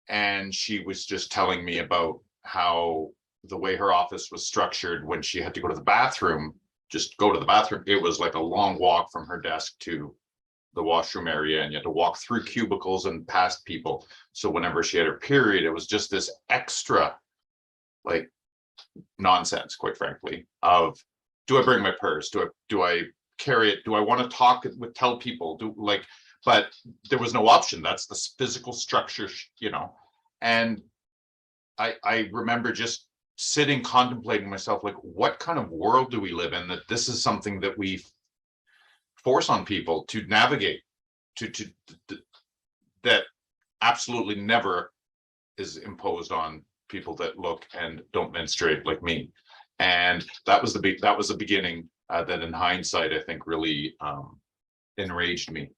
And she was just telling me about how the way her office was structured, when she had to go to the bathroom, just go to the bathroom, it was like a long walk from her desk to the washroom area, and you had to walk through cubicles and past people. So whenever she had her period, it was just this extra like nonsense, quite frankly, of, do I bring my purse? Do I carry it? Do I want to tell people? But there was no option. That's the physical structure, And I remember just sitting, contemplating myself, like, what kind of world do we live in that this is something that we force on people to navigate, that absolutely never is imposed on people that look and don't menstruate like me. And that was the beginning that in hindsight, I think really enraged me.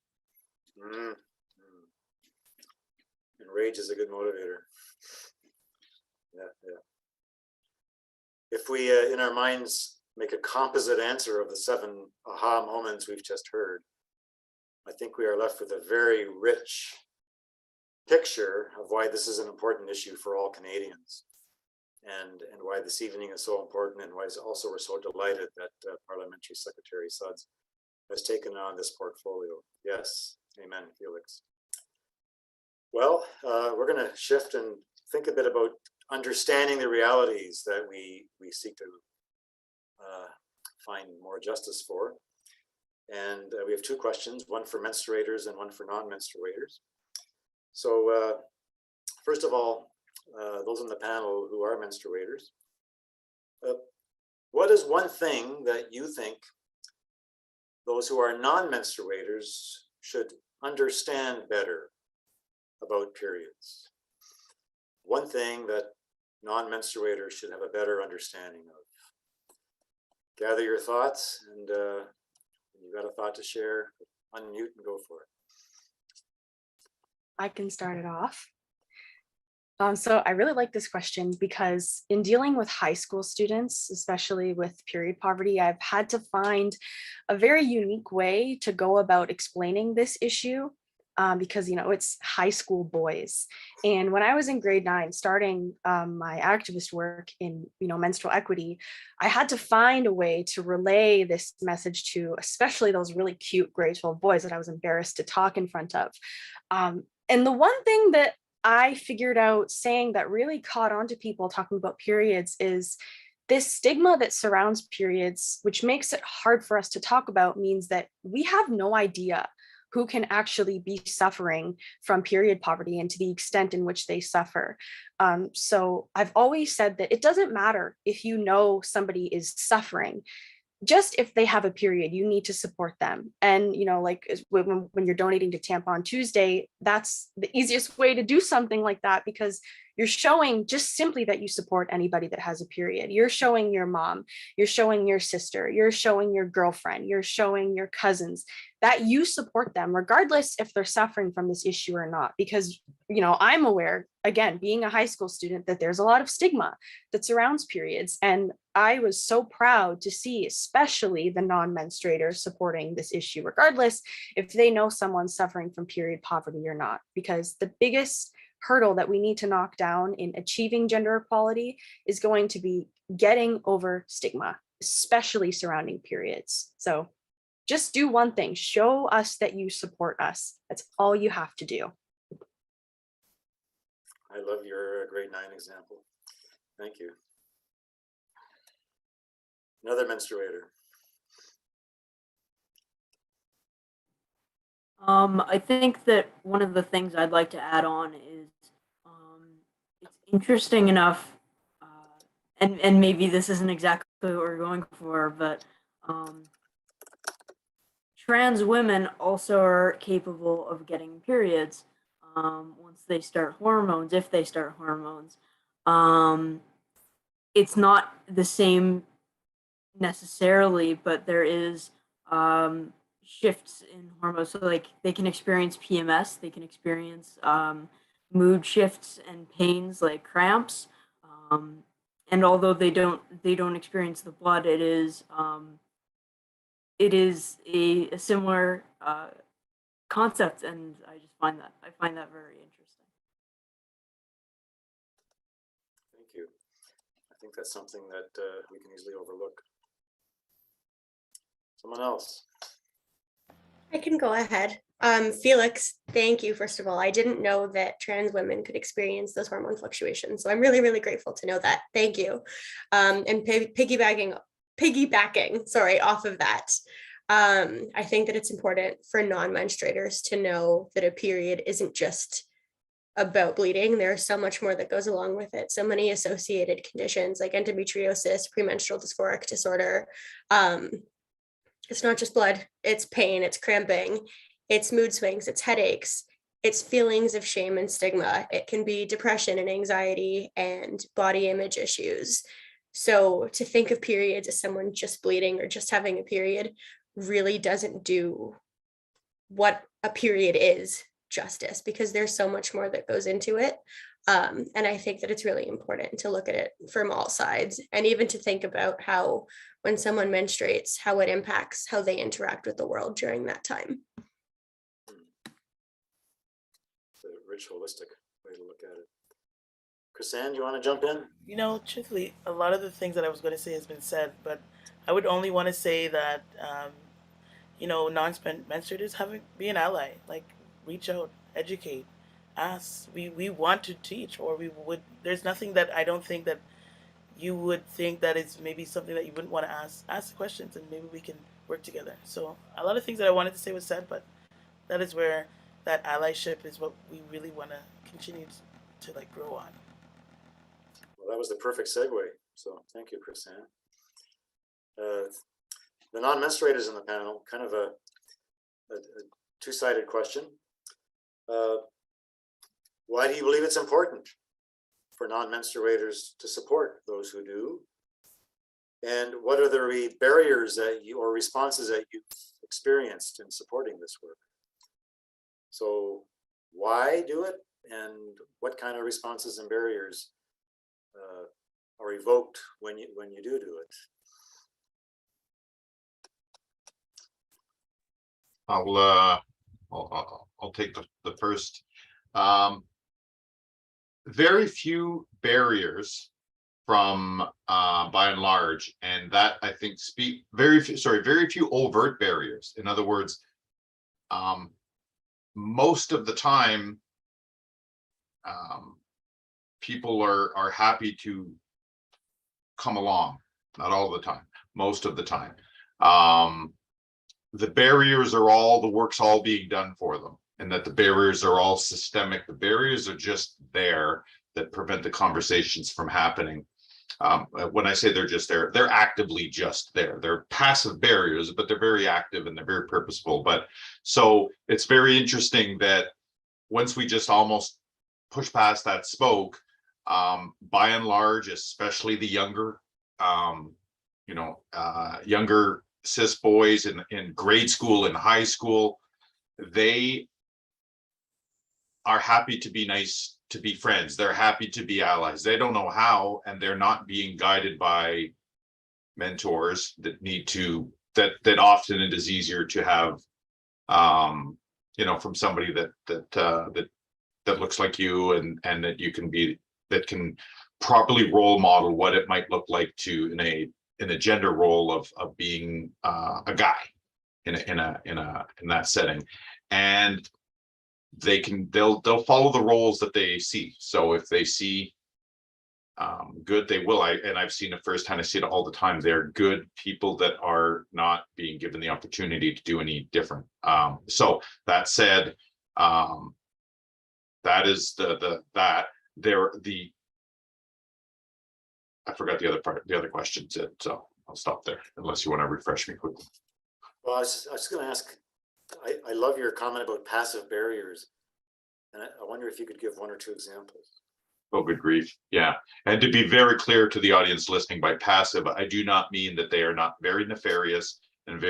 Enrage is a good motivator. Yeah. If we, in our minds, make a composite answer of the 7 aha moments we've just heard, I think we are left with a very rich picture of why this is an important issue for all Canadians, and why this evening is so important, and why also we're so delighted that Parliamentary Secretary Suds has taken on this portfolio. Yes, amen, Felix. Well, we're going to shift and think a bit about understanding the realities that we seek to find more justice for. And we have 2 questions, one for menstruators and one for non-menstruators. So first of all, those on the panel who are menstruators, what is one thing that you think those who are non-menstruators should understand better about periods? One thing that non-menstruators should have a better understanding of. Gather your thoughts, and when you've got a thought to share, unmute and go for it. I can start it off. So I really like this question because in dealing with high school students, especially with period poverty, I've had to find a very unique way to go about explaining this issue because, it's high school boys. And when I was in grade 9, starting my activist work in, menstrual equity, I had to find a way to relay this message to especially those really cute grade 12 boys that I was embarrassed to talk in front of. And the one thing that I figured out saying that really caught on to people talking about periods is this stigma that surrounds periods, which makes it hard for us to talk about, means that we have no idea who can actually be suffering from period poverty and to the extent in which they suffer. So I've always said that it doesn't matter if you know somebody is suffering. Just if they have a period, you need to support them. And, when you're donating to Tampon Tuesday, that's the easiest way to do something like that, because you're showing just simply that you support anybody that has a period. You're showing your mom, you're showing your sister, you're showing your girlfriend, you're showing your cousins that you support them, regardless if they're suffering from this issue or not. Because, I'm aware again, being a high school student, that there's a lot of stigma that surrounds periods. And I was so proud to see, especially the non-menstruators supporting this issue, regardless if they know someone suffering from period poverty or not, because the biggest hurdle that we need to knock down in achieving gender equality is going to be getting over stigma, especially surrounding periods. So just do one thing, show us that you support us. That's all you have to do. I love your grade 9 example. Thank you. Another menstruator. I think that one of the things I'd like to add on is it's interesting enough, and maybe this isn't exactly what we're going for, but trans women also are capable of getting periods once they start hormones, if they start hormones. It's not the same necessarily, but there is shifts in hormones. So like they can experience PMS, they can experience mood shifts and pains like cramps. And although they don't experience the blood, it is a similar concept, and I find that very interesting. Thank you. I think that's something that we can easily overlook. Someone else. I can go ahead. Felix, thank you, first of all. I didn't know that trans women could experience those hormone fluctuations. So I'm really, really grateful to know that. Thank you. And piggybacking, off of that. I think that it's important for non-menstruators to know that a period isn't just about bleeding. There's so much more that goes along with it. So many associated conditions like endometriosis, premenstrual dysphoric disorder. It's not just blood, it's pain, it's cramping, it's mood swings, it's headaches, it's feelings of shame and stigma. It can be depression and anxiety and body image issues. So to think of periods as someone just bleeding or just having a period really doesn't do what a period is justice, because there's so much more that goes into it. And I think that it's really important to look at it from all sides, and even to think about how when someone menstruates, how it impacts how they interact with the world during that time. It's a rich, holistic way to look at it. Chrisanne, you want to jump in? You know, truthfully, a lot of the things that I was going to say has been said, but I would only want to say that, you know, non-menstruators be an ally. Like, reach out, educate, ask. We want to teach, or we would. There's nothing that I don't think that you would think that is maybe something that you wouldn't want to ask. Ask the questions, and maybe we can work together. So a lot of things that I wanted to say was said, but that is where that allyship is what we really want to continue to like grow on. Well, that was the perfect segue. So thank you, Chrisanne. The non-menstruators in the panel, kind of a two-sided question. Why do you believe it's important for non-menstruators to support those who do? And what are the barriers that you, or responses that you've experienced in supporting this work? So why do it, and what kind of responses and barriers are evoked when you do it? I'll take the first. Very few barriers from by and large, and that I think very few overt barriers. In other words, most of the time people are happy to come along. Not all the time, most of the time. The barriers are the work's all being done for them, and that the barriers are all systemic. The barriers are just there that prevent the conversations from happening. When I say they're just there, they're actively just there. They're passive barriers, but they're very active and they're very purposeful. But so it's very interesting that once we just almost push past that spoke, by and large, especially the younger, younger cis boys in grade school and high school, they are happy to be nice to be friends. They're happy to be allies. They don't know how, and they're not being guided by mentors that need to, that often it is easier to have, you know, from somebody that looks like you, and that you can be, that can properly role model what it might look like to in a gender role of being a guy in that setting. And they'll follow the roles that they see. So if they see good, they will. And I've seen it firsthand. I see it all the time. They're good people that are not being given the opportunity to do any different. So that said, that is I forgot the other part, the other question. So I'll stop there unless you want to refresh me quickly. Well, I was going to ask, I love your comment about passive barriers. And I wonder if you could give one or two examples. Oh, good grief. Yeah. And to be very clear to the audience listening, by passive, I do not mean that they are not very nefarious and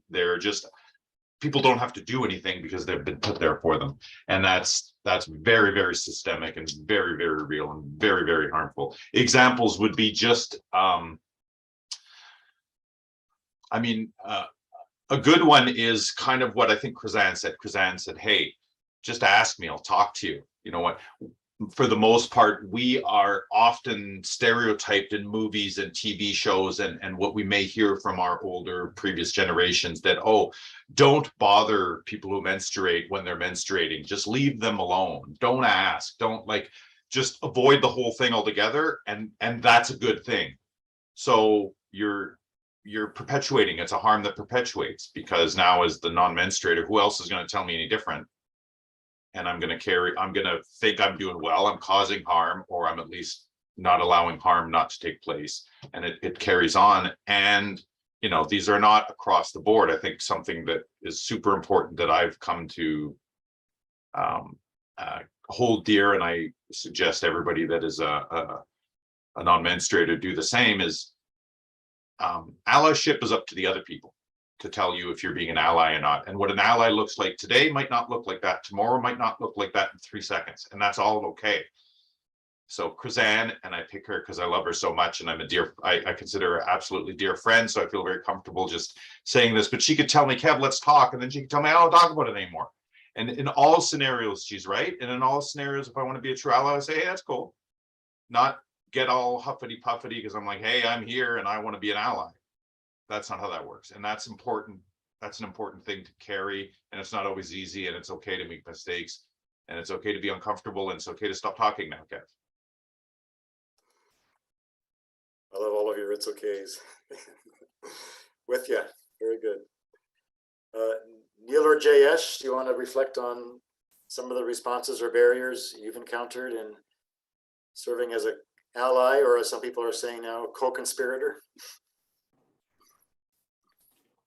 they're just, people don't have to do anything because they've been put there for them. And that's very, very systemic and very, very real and very, very harmful. Examples would be just, a good one is kind of what I think Krizan said. Krizan said, hey, just ask me, I'll talk to you. You know what? For the most part, we are often stereotyped in movies and TV shows and what we may hear from our older previous generations that, oh, don't bother people who menstruate when they're menstruating. Just leave them alone. Don't ask. Don't just avoid the whole thing altogether. And that's a good thing. So you're perpetuating. It's a harm that perpetuates, because now as the non-menstruator, who else is going to tell me any different? And I'm going to think I'm doing well, I'm causing harm, or I'm at least not allowing harm not to take place. And it carries on. And, you know, these are not across the board. I think something that is super important that I've come to hold dear, and I suggest everybody that is a non-menstruator do the same, is allyship is up to the other people to tell you if you're being an ally or not. And what an ally looks like today might not look like that tomorrow, might not look like that in 3 seconds, and that's all okay. So Krizan, and I pick her because I love her so much, and I consider her absolutely dear friend, so I feel very comfortable just saying this. But she could tell me, Kev, let's talk, and then she could tell me I don't talk about it anymore. And in all scenarios, she's right. And in all scenarios, if I want to be a true ally, I say, hey, that's cool. Not get all huffity puffity because I'm like, hey, I'm here and I want to be an ally. That's not how that works. And that's important. That's an important thing to carry. And it's not always easy, and it's okay to make mistakes, and it's okay to be uncomfortable, and it's okay to stop talking now, Kev. I love all of your it's okays. With you. Very good. Neil or Jayesh, do you want to reflect on some of the responses or barriers you've encountered in serving as an ally, or as some people are saying now, co-conspirator?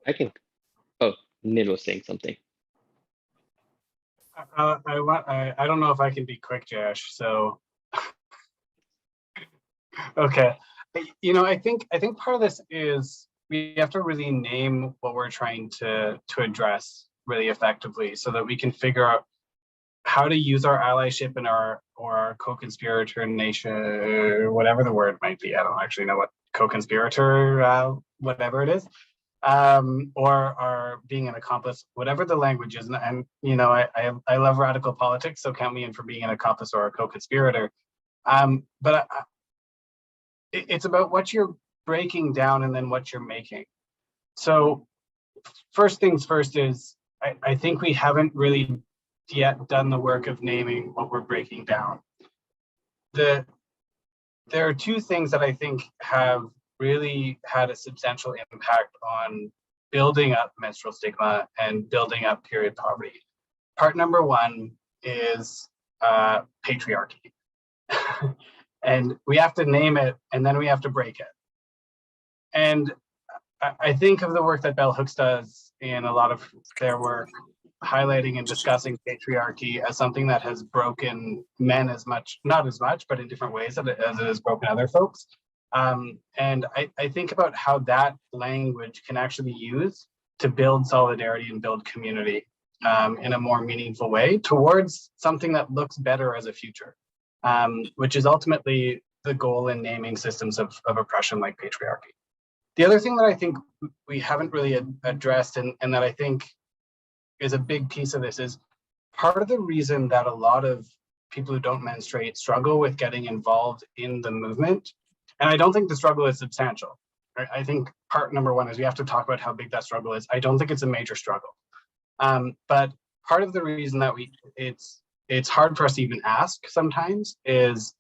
I can. Oh, Neil was saying something. I don't know if I can be quick, Josh. So, okay. You know, I think part of this is we have to really name what we're trying to address really effectively, so that we can figure out how to use our allyship and our co-conspirator nation, whatever the word might be. I don't actually know what co-conspirator, whatever it is. Or are being an accomplice, whatever the language is. And you know, I love radical politics, so count me in for being an accomplice or a co-conspirator. But it's about what you're breaking down and then what you're making. So first things first is, I think we haven't really yet done the work of naming what we're breaking down. There are two things that I think have really had a substantial impact on building up menstrual stigma and building up period poverty. Part number one is patriarchy. And we have to name it, and then we have to break it. And I think of the work that Bell Hooks does in a lot of their work, highlighting and discussing patriarchy as something that has broken men as much, not as much, but in different ways as it has broken other folks. And I think about how that language can actually be used to build solidarity and build community in a more meaningful way towards something that looks better as a future. which is ultimately the goal in naming systems of oppression like patriarchy. The other thing that I think we haven't really addressed and that I think is a big piece of this is part of the reason that a lot of people who don't menstruate struggle with getting involved in the movement. And I don't think the struggle is substantial. Right? I think part number one is we have to talk about how big that struggle is. I don't think it's a major struggle. But part of the reason that it's hard for us to even ask sometimes is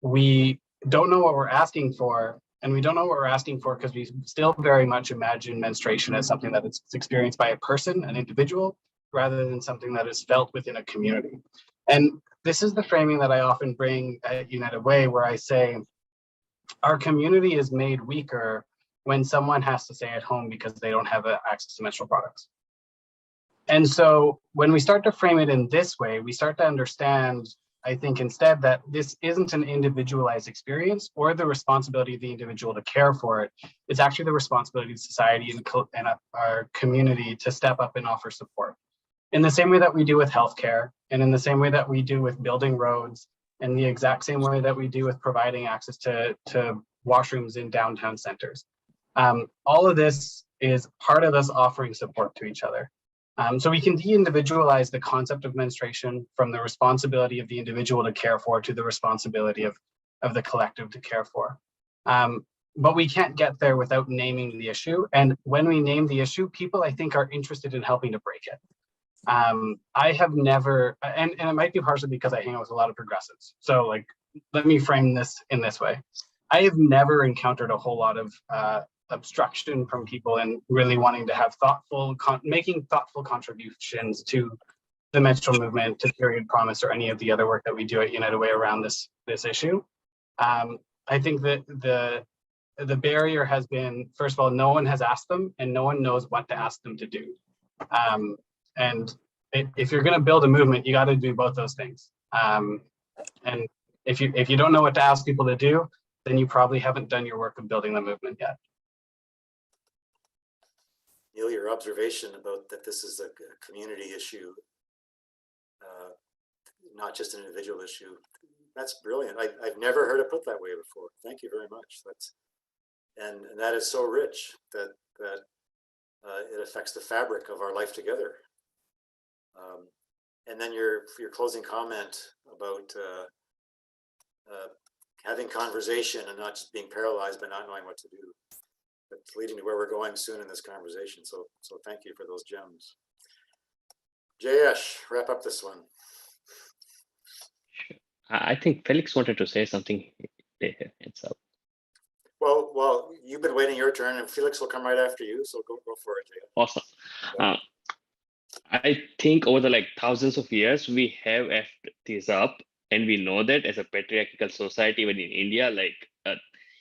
we don't know what we're asking for. And we don't know what we're asking for because we still very much imagine menstruation as something that is experienced by a person, an individual, rather than something that is felt within a community. And this is the framing that I often bring at United Way, where I say, our community is made weaker when someone has to stay at home because they don't have access to menstrual products. And so when we start to frame it in this way, we start to understand, I think, instead that this isn't an individualized experience or the responsibility of the individual to care for it. It's actually the responsibility of society and our community to step up and offer support. In the same way that we do with healthcare, and in the same way that we do with building roads, and the exact same way that we do with providing access to washrooms in downtown centers. All of this is part of us offering support to each other. So we can de-individualize the concept of menstruation from the responsibility of the individual to care for to the responsibility of the collective to care for. But we can't get there without naming the issue. And when we name the issue, people, I think, are interested in helping to break it. I have never, and it might be partially because I hang out with a lot of progressives. So like, let me frame this in this way. I have never encountered a whole lot of obstruction from people and really wanting to have making thoughtful contributions to the menstrual movement, to Period Promise, or any of the other work that we do at United Way around this issue. I think that the barrier has been, first of all, no one has asked them and no one knows what to ask them to do. And if you're going to build a movement, you got to do both those things. And if you don't know what to ask people to do, then you probably haven't done your work of building the movement yet. Neil, your observation about that this is a community issue, not just an individual issue, that's brilliant. I've never heard it put that way before. Thank you very much. And that is so rich that it affects the fabric of our life together. And then your closing comment about having conversation and not just being paralyzed by not knowing what to do. It's leading to where we're going soon in this conversation. So thank you for those gems. Jayesh, wrap up this one. I think Felix wanted to say something. Well, you've been waiting your turn, and Felix will come right after you. So go for it, Jayesh. Awesome. I think over the thousands of years, we have effed this up, and we know that as a patriarchal society, even in India,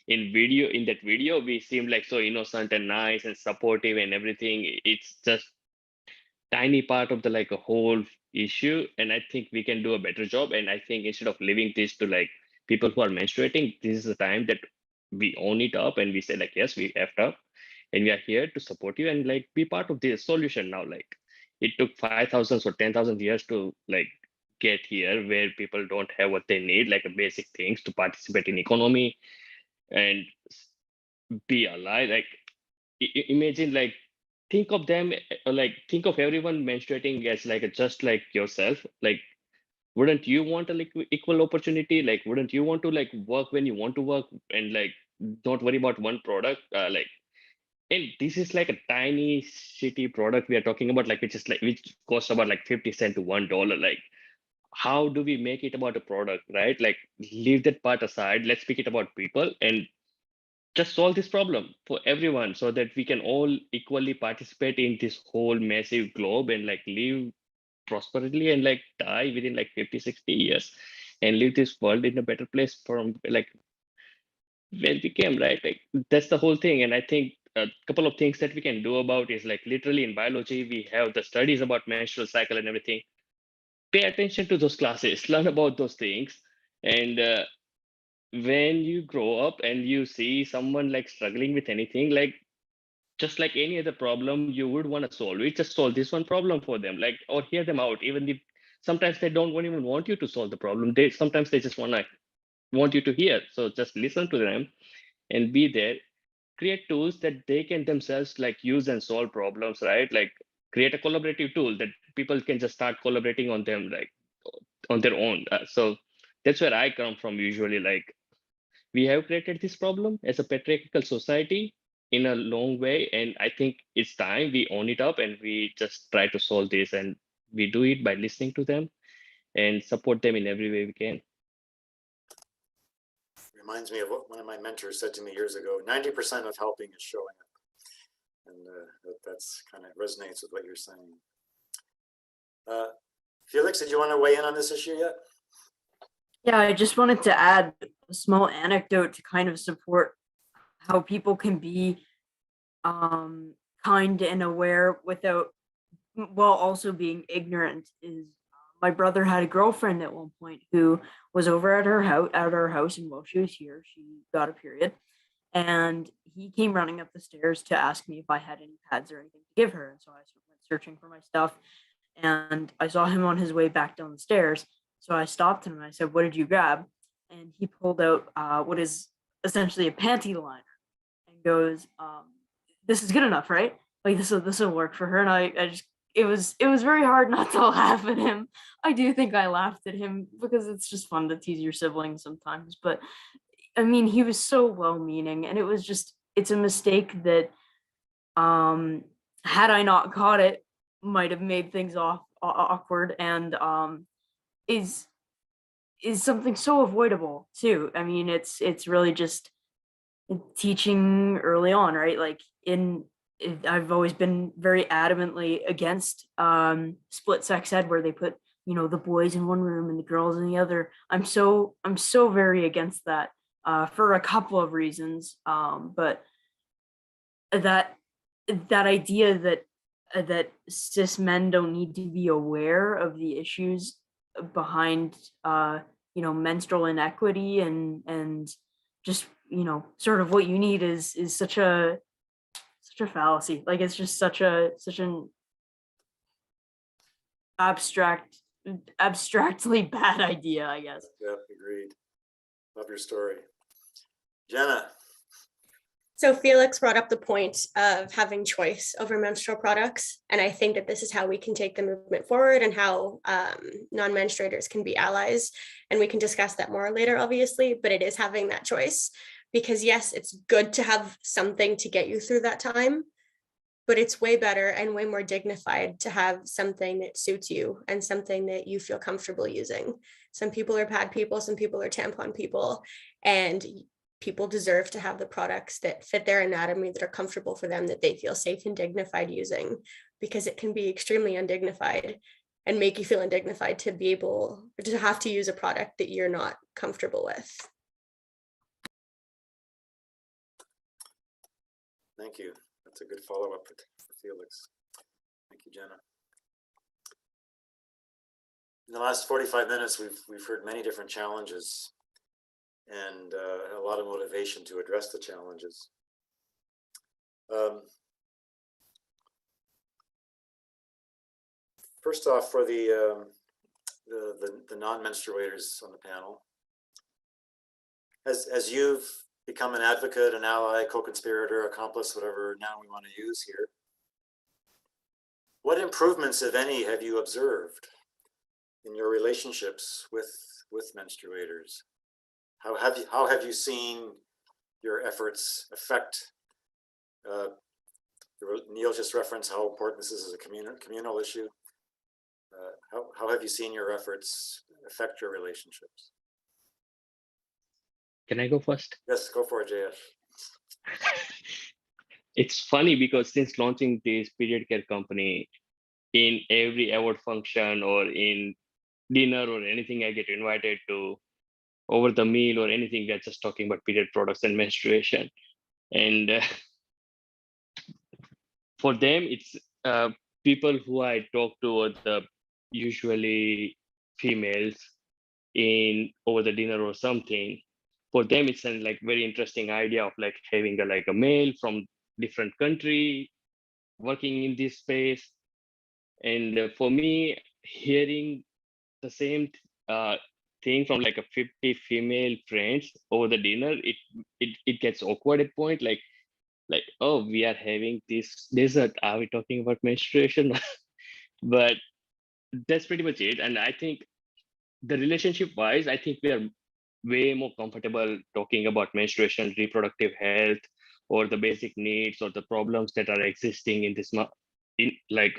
in that video, we seem so innocent and nice and supportive and everything. It's just tiny part of the a whole issue, and I think we can do a better job. And I think instead of leaving this to people who are menstruating, this is the time that we own it up and we say yes, we effed up, and we are here to support you and be part of the solution now. It took 5,000 or 10,000 years to get here, where people don't have what they need, basic things to participate in economy and be alive. Imagine think of them, think of everyone menstruating as just like yourself. Wouldn't you want a equal opportunity? Wouldn't you want to work when you want to work and don't worry about one product? And this is a tiny shitty product we are talking about, which costs about 50 cents to $1. How do we make it about a product, right? Leave that part aside. Let's speak it about people and just solve this problem for everyone, so that we can all equally participate in this whole massive globe and live prosperously and die within 50, 60 years and leave this world in a better place from where we came, right? That's the whole thing. And I think a couple of things that we can do about is literally in biology, we have the studies about menstrual cycle and everything. Pay attention to those classes, learn about those things. And when you grow up and you see someone struggling with anything, just like any other problem, you would want to solve it. Just solve this one problem for them, or hear them out, even if sometimes they don't even want you to solve the problem. Sometimes they just want you to hear. So just listen to them and be there. Create tools that they can themselves like use and solve problems, right? Like create a collaborative tool that people can just start collaborating on them, like on their own. So that's where I come from usually. Like we have created this problem as a patriarchal society in a long way, and I think it's time we own it up and we just try to solve this, and we do it by listening to them and support them in every way we can. Reminds me of what one of my mentors said to me years ago, 90% of helping is showing up. And that's kind of resonates with what you're saying. Felix, did you want to weigh in on this issue yet? Yeah, I just wanted to add a small anecdote to kind of support how people can be kind and aware without, while also being ignorant. Is my brother had a girlfriend at one point who was over at our house, and while she was here, she got a period, and he came running up the stairs to ask me if I had any pads or anything to give her. And so I went searching for my stuff, and I saw him on his way back down the stairs. So I stopped him and I said, "What did you grab?" And he pulled out what is essentially a panty liner and goes, "This is good enough, right? Like this will work for her." And I just it was very hard not to laugh at him. I do think I laughed at him because it's just fun to tease your siblings sometimes. But I mean, he was so well-meaning, and it's a mistake that had I not caught it, might have made things awkward, and is something so avoidable too. I mean, it's really just teaching early on, right? Like I've always been very adamantly against split sex ed, where they put the boys in one room and the girls in the other. I'm so very against that for a couple of reasons. But that idea that cis men don't need to be aware of the issues behind menstrual inequity and just sort of what you need is such a fallacy. Like it's just such an abstractly bad idea, I guess. Yeah, agreed. Love your story. Jenna. So Felix brought up the point of having choice over menstrual products. And I think that this is how we can take the movement forward and how non-menstruators can be allies. And we can discuss that more later, obviously, but it is having that choice. Because yes, it's good to have something to get you through that time, but it's way better and way more dignified to have something that suits you and something that you feel comfortable using. Some people are pad people, some people are tampon people, and people deserve to have the products that fit their anatomy, that are comfortable for them, that they feel safe and dignified using, because it can be extremely undignified and make you feel undignified to be able to have to use a product that you're not comfortable with. Thank you. That's a good follow-up for Felix. Thank you, Jenna. In the last 45 minutes, we've heard many different challenges and a lot of motivation to address the challenges. First off, for the non-menstruators on the panel, as you've become an advocate, an ally, co-conspirator, accomplice, whatever noun we want to use here, what improvements, if any, have you observed in your relationships with menstruators? How have you seen your efforts affect? Neil just referenced how important this is as a communal issue. How have you seen your efforts affect your relationships? Can I go first? Yes, go for it, JF. It's funny because since launching this period care company, in every award function or in dinner or anything I get invited to, over the meal or anything, we're just talking about period products and menstruation. And for them, it's people who I talk to are the usually females in over the dinner or something. For them, it's a like very interesting idea of like having a male from different country working in this space. And for me, hearing the same thing from like a 50 female friends over the dinner, it gets awkward at point, like, oh, we are having this dessert, are we talking about menstruation? But that's pretty much it. And I think the relationship wise, I think we are way more comfortable talking about menstruation, reproductive health, or the basic needs or the problems that are existing in this in like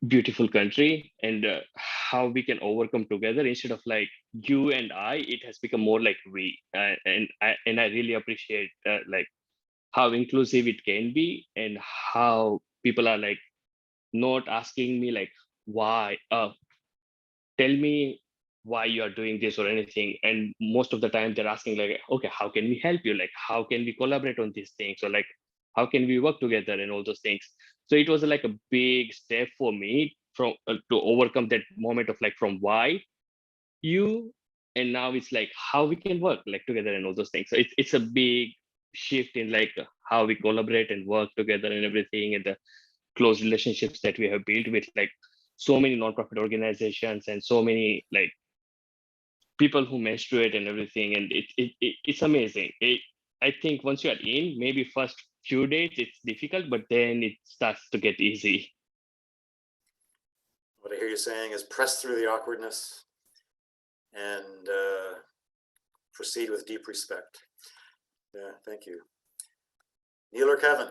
beautiful country, and how we can overcome together instead of like you and I. It has become more like we, and I really appreciate like how inclusive it can be, and how people are like not asking me like why tell me why you are doing this or anything, and most of the time they're asking like, okay, how can we help you, like how can we collaborate on these things, or like how can we work together and all those things. So it was like a big step for me from to overcome that moment of like from why you, and now it's like how we can work like together and all those things. So it's a big shift in like how we collaborate and work together and everything, and the close relationships that we have built with like so many nonprofit organizations and so many like people who menstruate and everything. And it's amazing. I think once you are in, maybe first few days it's difficult, but then it starts to get easy. What I hear you saying is press through the awkwardness and proceed with deep respect. Yeah, thank you. Neil or Kevin?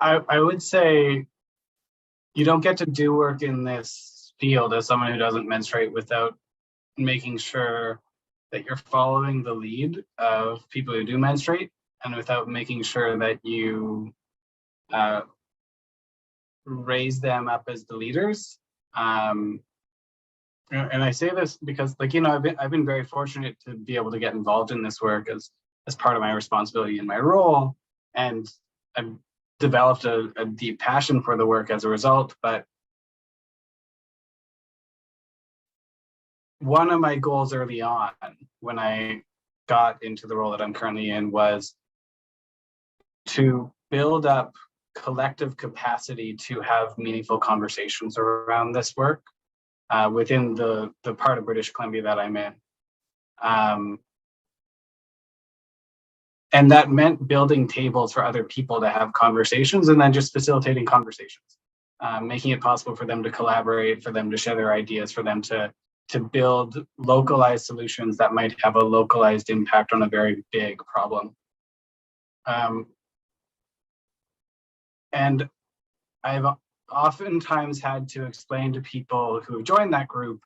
I would say you don't get to do work in this field as someone who doesn't menstruate without making sure that you're following the lead of people who do menstruate, and without making sure that you raise them up as the leaders. And I say this because, like, you know, I've been very fortunate to be able to get involved in this work as part of my responsibility in my role, and I've developed a deep passion for the work as a result. But one of my goals early on when I got into the role that I'm currently in was to build up collective capacity to have meaningful conversations around this work within the part of British Columbia that I'm in. And that meant building tables for other people to have conversations, and then just facilitating conversations, making it possible for them to collaborate, for them to share their ideas, for them to build localized solutions that might have a localized impact on a very big problem. And I've oftentimes had to explain to people who have joined that group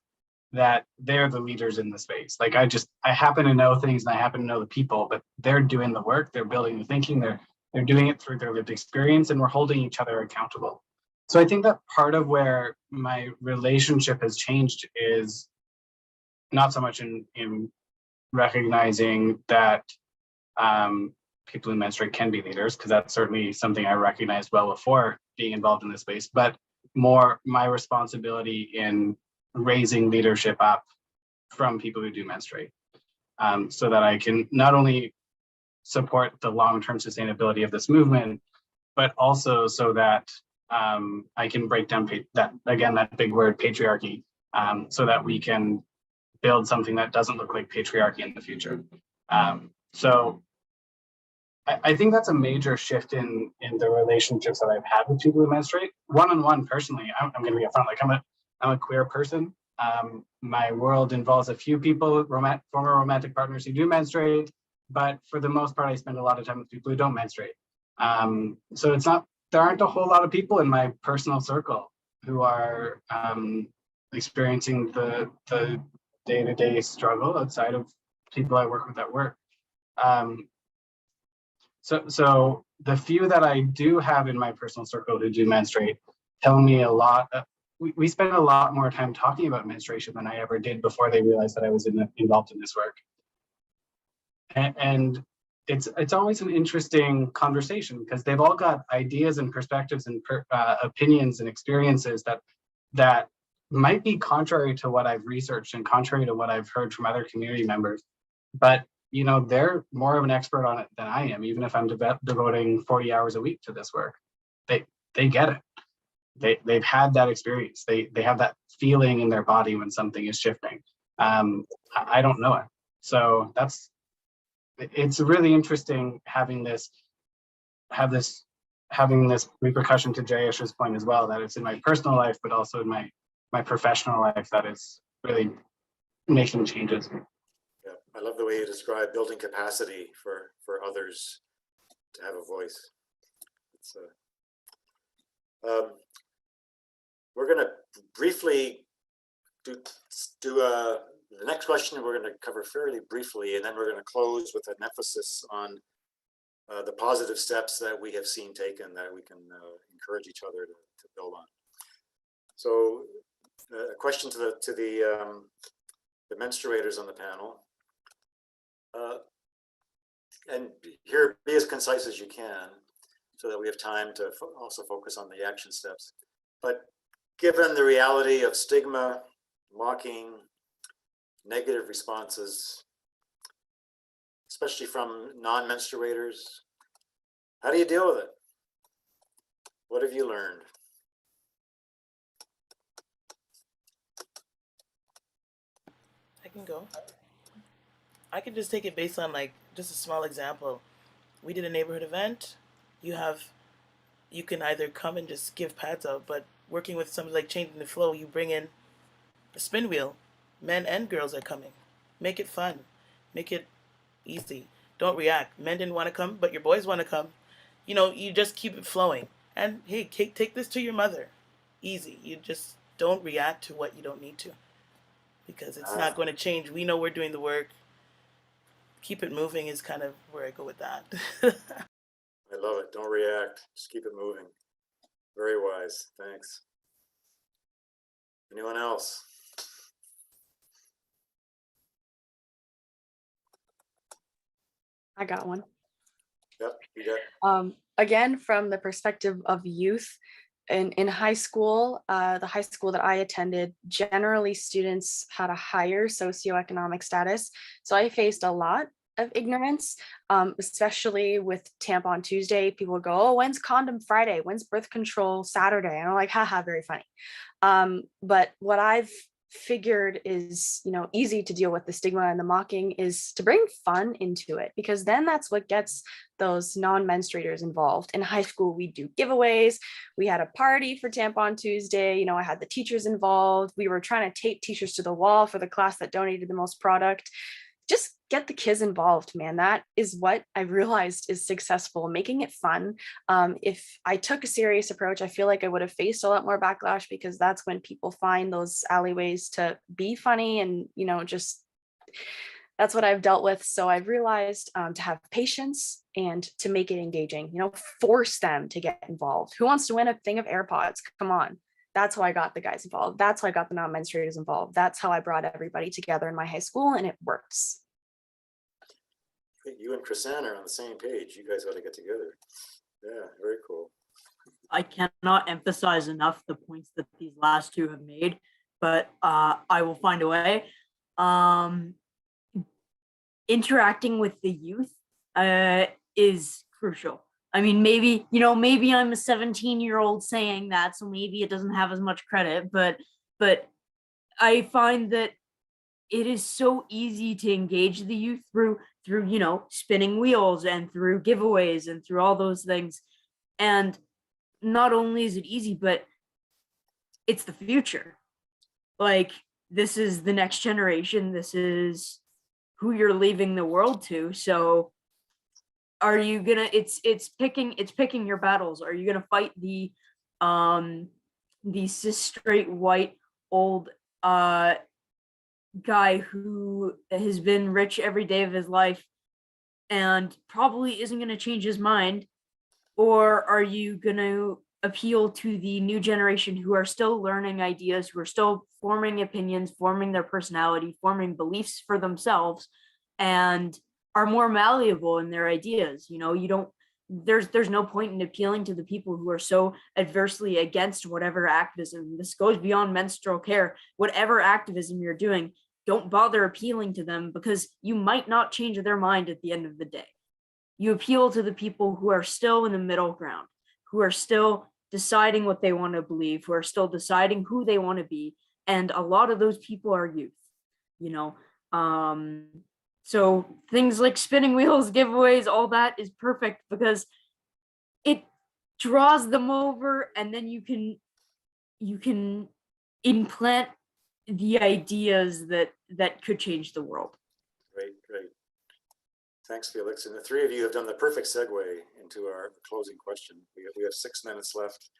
that they're the leaders in the space. Like I happen to know things and I happen to know the people, but they're doing the work, they're building the thinking, they're doing it through their lived experience, and we're holding each other accountable. So I think that part of where my relationship has changed is not so much in recognizing that people who menstruate can be leaders, because that's certainly something I recognized well before being involved in this space, but more my responsibility in raising leadership up from people who do menstruate, so that I can not only support the long-term sustainability of this movement, but also so that I can break down that big word, patriarchy, so that we can build something that doesn't look like patriarchy in the future. So I think that's a major shift in the relationships that I've had with people who menstruate. One-on-one, personally, I'm going to be upfront. Like I'm a queer person. My world involves a few people, former romantic partners who do menstruate, but for the most part, I spend a lot of time with people who don't menstruate. So there aren't a whole lot of people in my personal circle who are experiencing the day-to-day struggle outside of people I work with at work. So the few that I do have in my personal circle who do menstruate tell me a lot. We spend a lot more time talking about menstruation than I ever did before they realized that I was involved in this work. And it's always an interesting conversation, because they've all got ideas and perspectives and opinions and experiences that might be contrary to what I've researched and contrary to what I've heard from other community members. But you know, they're more of an expert on it than I am, even if I'm devoting 40 hours a week to this work. They get it. They've had that experience. They have that feeling in their body when something is shifting. I don't know it. So it's really interesting having this repercussion to Jayesh's point as well, that it's in my personal life, but also in my professional life that is really making changes. Yeah, I love the way you describe building capacity for others to have a voice. It's we're going to briefly do the next question we're going to cover fairly briefly, and then we're going to close with an emphasis on the positive steps that we have seen taken that we can encourage each other to build on. So a question to the menstruators on the panel. And here, be as concise as you can so that we have time to also focus on the action steps. But given the reality of stigma, mocking, negative responses, especially from non-menstruators, how do you deal with it? What have you learned? I can go. I can just take it based on like just a small example. We did a neighborhood event. You can either come and just give pads out, but working with something like changing the flow, you bring in a spin wheel. Men and girls are coming. Make it fun. Make it easy. Don't react. Men didn't want to come, but your boys want to come. You know, you just keep it flowing. And hey, take this to your mother. Easy. You just don't react to what you don't need to, because it's not going to change. We know we're doing the work. Keep it moving is kind of where I go with that. I love it. Don't react. Just keep it moving. Very wise. Thanks. Anyone else? I got one. Yep, you got. Again, from the perspective of youth, in high school, the high school that I attended, generally students had a higher socioeconomic status. So I faced a lot of ignorance, especially with Tampon Tuesday. People would go, oh, when's Condom Friday? When's birth control Saturday? And I'm like, haha, very funny. But what I've figured is, you know, easy to deal with the stigma and the mocking is to bring fun into it, because then that's what gets those non-menstruators involved. In high school, we do giveaways. We had a party for Tampon Tuesday. You know, I had the teachers involved. We were trying to tape t-shirts to the wall for the class that donated the most product. Just get the kids involved, man. That is what I realized is successful, making it fun. If I took a serious approach, I feel like I would have faced a lot more backlash, because that's when people find those alleyways to be funny, and, you know, just that's what I've dealt with. So I've realized to have patience and to make it engaging, you know, force them to get involved. Who wants to win a thing of AirPods? Come on. That's how I got the guys involved. That's how I got the non-menstruators involved. That's how I brought everybody together in my high school, and it works. You and Chrisanne are on the same page. You guys got to get together. Yeah, very cool. I cannot emphasize enough the points that these last two have made, but I will find a way. Interacting with the youth is crucial. I mean, maybe I'm a 17-year-old saying that, so maybe it doesn't have as much credit, but I find that it is so easy to engage the youth through you know, spinning wheels and through giveaways and through all those things. And not only is it easy, but it's the future. Like, this is the next generation. This is who you're leaving the world to. So are you gonna, it's picking your battles. Are you gonna fight the cis straight white old guy who has been rich every day of his life and probably isn't going to change his mind? Or are you going to appeal to the new generation who are still learning ideas, who are still forming opinions, forming their personality, forming beliefs for themselves, and are more malleable in their ideas? You know, you don't, there's no point in appealing to the people who are so adversely against whatever activism. This goes beyond menstrual care. Whatever activism you're doing, don't bother appealing to them, because you might not change their mind at the end of the day. You appeal to the people who are still in the middle ground, who are still deciding what they want to believe, who are still deciding who they want to be. And a lot of those people are youth, you know. So things like spinning wheels, giveaways, all that is perfect, because it draws them over, and then you can implant the ideas that could change the world. Great, great. Thanks, Felix. And the three of you have done the perfect segue into our closing question. We have 6 minutes left.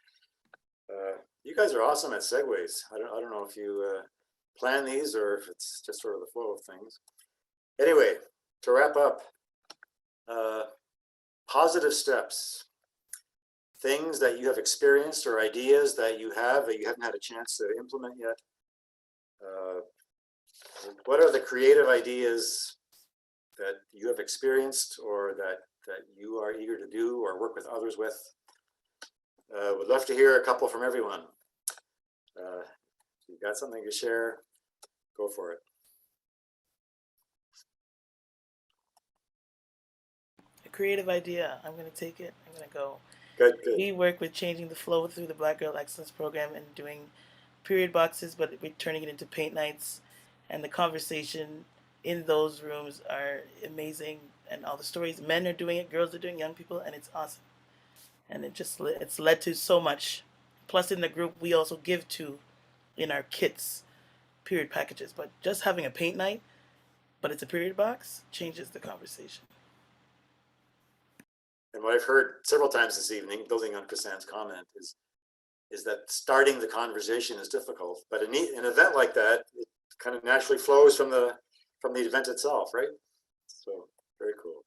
You guys are awesome at segues. I don't know if you plan these or if it's just sort of the flow of things. Anyway, to wrap up, positive steps, things that you have experienced or ideas that you haven't had a chance to implement yet. What are the creative ideas that you have experienced or that you are eager to do or work with others with? Would love to hear a couple from everyone. If you've got something to share, go for it. A creative idea. I'm going to take it. I'm going to go. Good, good. We work with changing the flow through the Black Girl Excellence Program and doing period boxes, but we're turning it into paint nights. And the conversation in those rooms are amazing. And all the stories, men are doing it, girls are doing it, young people, and it's awesome. And it's led to so much. Plus in the group, we also give to, in our kits, period packages. But just having a paint night, but it's a period box, changes the conversation. And what I've heard several times this evening, building on Kassan's comment, is that starting the conversation is difficult. But an event like that, it kind of naturally flows from the event itself, right? So very cool.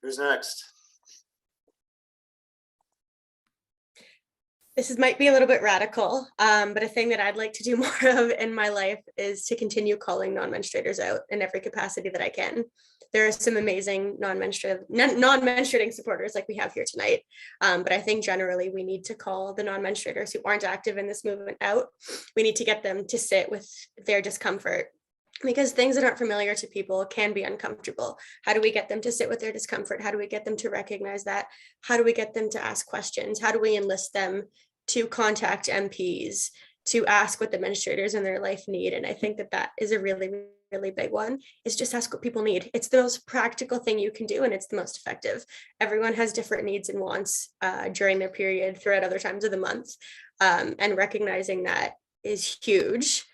Who's next? This might be a little bit radical, but a thing that I'd like to do more of in my life is to continue calling non-menstruators out in every capacity that I can. There are some amazing non-menstruating supporters like we have here tonight, but I think generally we need to call the non-menstruators who aren't active in this movement out. We need to get them to sit with their discomfort, because things that aren't familiar to people can be uncomfortable. How do we get them to sit with their discomfort? How do we get them to recognize that? How do we get them to ask questions? How do we enlist them to contact MPs, to ask what the menstruators in their life need? And I think that is a really, really big one, is just ask what people need. It's the most practical thing you can do, and it's the most effective. Everyone has different needs and wants during their period, throughout other times of the month. And recognizing that is huge.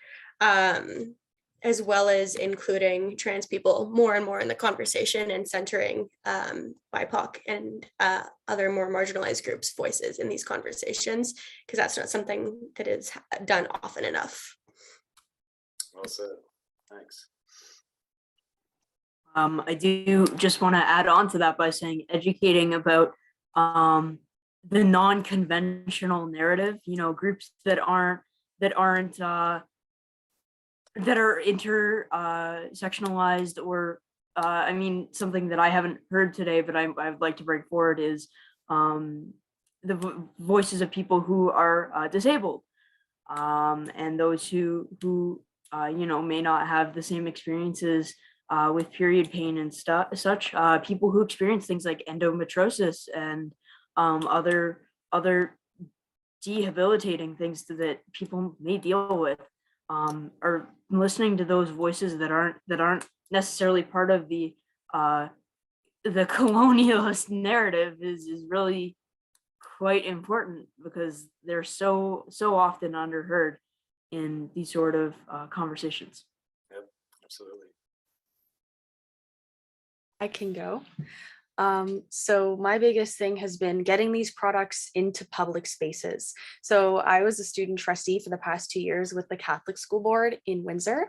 As well as including trans people more and more in the conversation, and centering BIPOC and other more marginalized groups' voices in these conversations, because that's not something that is done often enough. Well said. Thanks. I do just want to add on to that by saying educating about the non-conventional narrative, groups that are intersectionalized, or something that I haven't heard today, but I would like to bring forward is the voices of people who are disabled, and those who may not have the same experiences with period pain and such. People who experience things like endometriosis and other debilitating things that people may deal with. Or listening to those voices that aren't necessarily part of the colonialist narrative is really quite important, because they're so often underheard in these sort of conversations. Yep, absolutely. I can go. So my biggest thing has been getting these products into public spaces. So I was a student trustee for the past 2 years with the Catholic School Board in Windsor,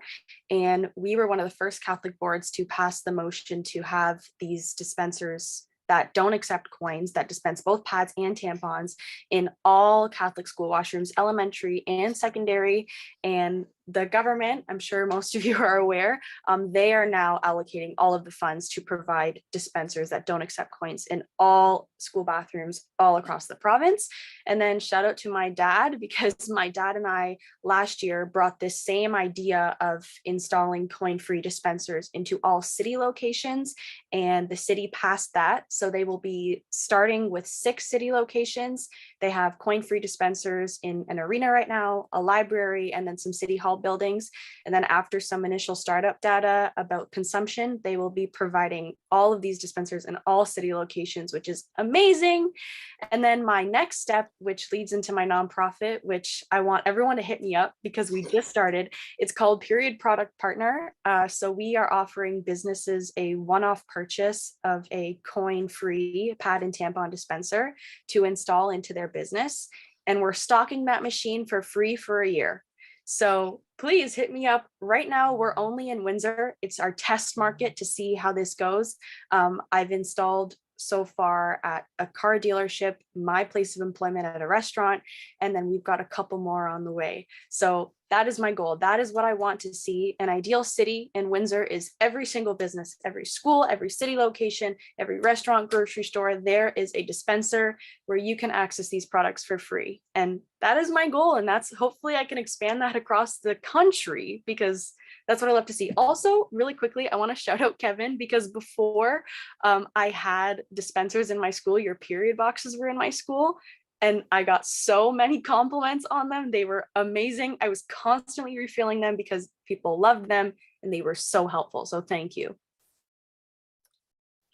and we were one of the first Catholic boards to pass the motion to have these dispensers that don't accept coins, that dispense both pads and tampons in all Catholic school washrooms, elementary and secondary. And the government, I'm sure most of you are aware, they are now allocating all of the funds to provide dispensers that don't accept coins in all school bathrooms all across the province. And then shout out to my dad, because my dad and I last year brought this same idea of installing coin-free dispensers into all city locations, and the city passed that. So they will be starting with 6 city locations. They have coin-free dispensers in an arena right now, a library, and then some city hall buildings. And then after some initial startup data about consumption, they will be providing all of these dispensers in all city locations, which is amazing. And then my next step, which leads into my nonprofit, which I want everyone to hit me up because we just started, it's called Period Product Partner. So we are offering businesses a one-off purchase of a coin-free pad and tampon dispenser to install into their business. And we're stocking that machine for free for a year. So please hit me up. Right now, we're only in Windsor. It's our test market to see how this goes. I've installed so far at a car dealership, my place of employment at a restaurant, and then we've got a couple more on the way. So that is my goal. That is what I want to see. An ideal city in Windsor is every single business, every school, every city location, every restaurant, grocery store, there is a dispenser where you can access these products for free. And that is my goal. And that's hopefully I can expand that across the country, because that's what I love to see. Also, really quickly, I want to shout out Kevin, because before I had dispensers in my school, your period boxes were in my school, and I got so many compliments on them. They were amazing. I was constantly refilling them because people loved them and they were so helpful. So thank you.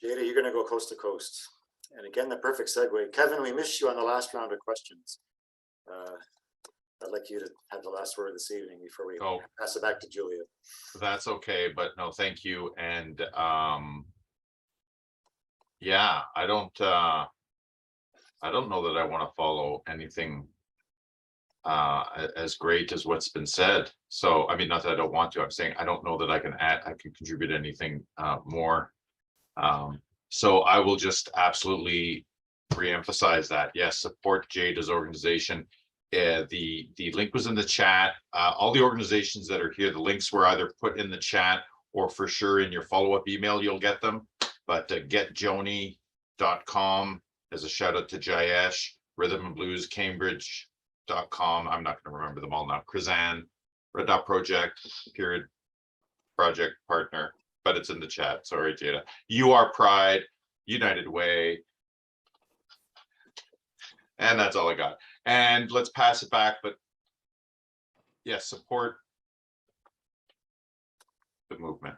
Jada, you're going to go coast to coast. And again, the perfect segue. Kevin, we missed you on the last round of questions. I'd like you to have the last word this evening before we pass it back to Julia. That's okay, but no, thank you. And yeah, I don't know that I want to follow anything as great as what's been said. So, I mean, not that I don't want to, I'm saying I don't know that I can contribute anything more. So I will just absolutely reemphasize that. Yes, support Jada's organization. The link was in the chat. All the organizations that are here, the links were either put in the chat or for sure in your follow-up email, you'll get them. But getjoni.com, as a shout out to Jayesh, Rhythm and Blues, Cambridge.com. I'm not going to remember them all now. Krizan, Red Dot Project, Period Project Partner, but it's in the chat. Sorry, Jada. You Are Pride, United Way. And that's all I got. And let's pass it back. But yes, support the movement.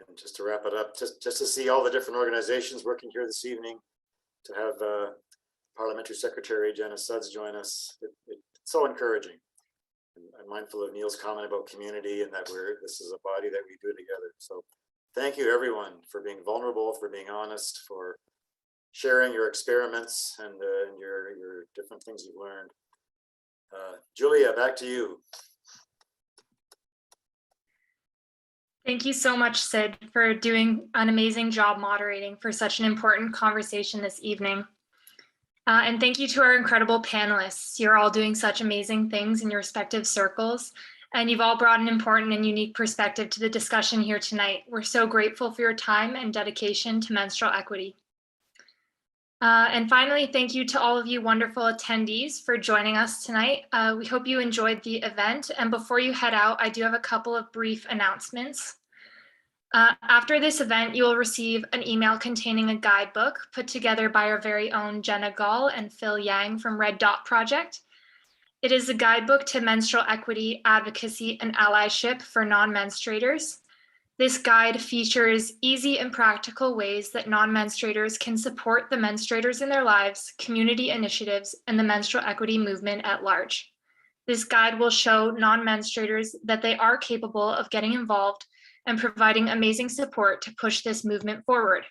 And just to wrap it up, just to see all the different organizations working here this evening, to have Parliamentary Secretary Jenna Sudds join us, it's so encouraging. I'm mindful of Neil's comment about community and that this is a body that we do together. So thank you everyone for being vulnerable, for being honest, for sharing your experiments and your different things you've learned. Julia, back to you. Thank you so much, Sid, for doing an amazing job moderating for such an important conversation this evening. And thank you to our incredible panelists. You're all doing such amazing things in your respective circles, and you've all brought an important and unique perspective to the discussion here tonight. We're so grateful for your time and dedication to menstrual equity. And finally, thank you to all of you wonderful attendees for joining us tonight. We hope you enjoyed the event. And before you head out, I do have a couple of brief announcements. After this event, you will receive an email containing a guidebook put together by our very own Jenna Gall and Phil Yang from Red Dot Project. It is a guidebook to menstrual equity, advocacy, and allyship for non-menstruators. This guide features easy and practical ways that non-menstruators can support the menstruators in their lives, community initiatives, and the menstrual equity movement at large. This guide will show non-menstruators that they are capable of getting involved and providing amazing support to push this movement forward.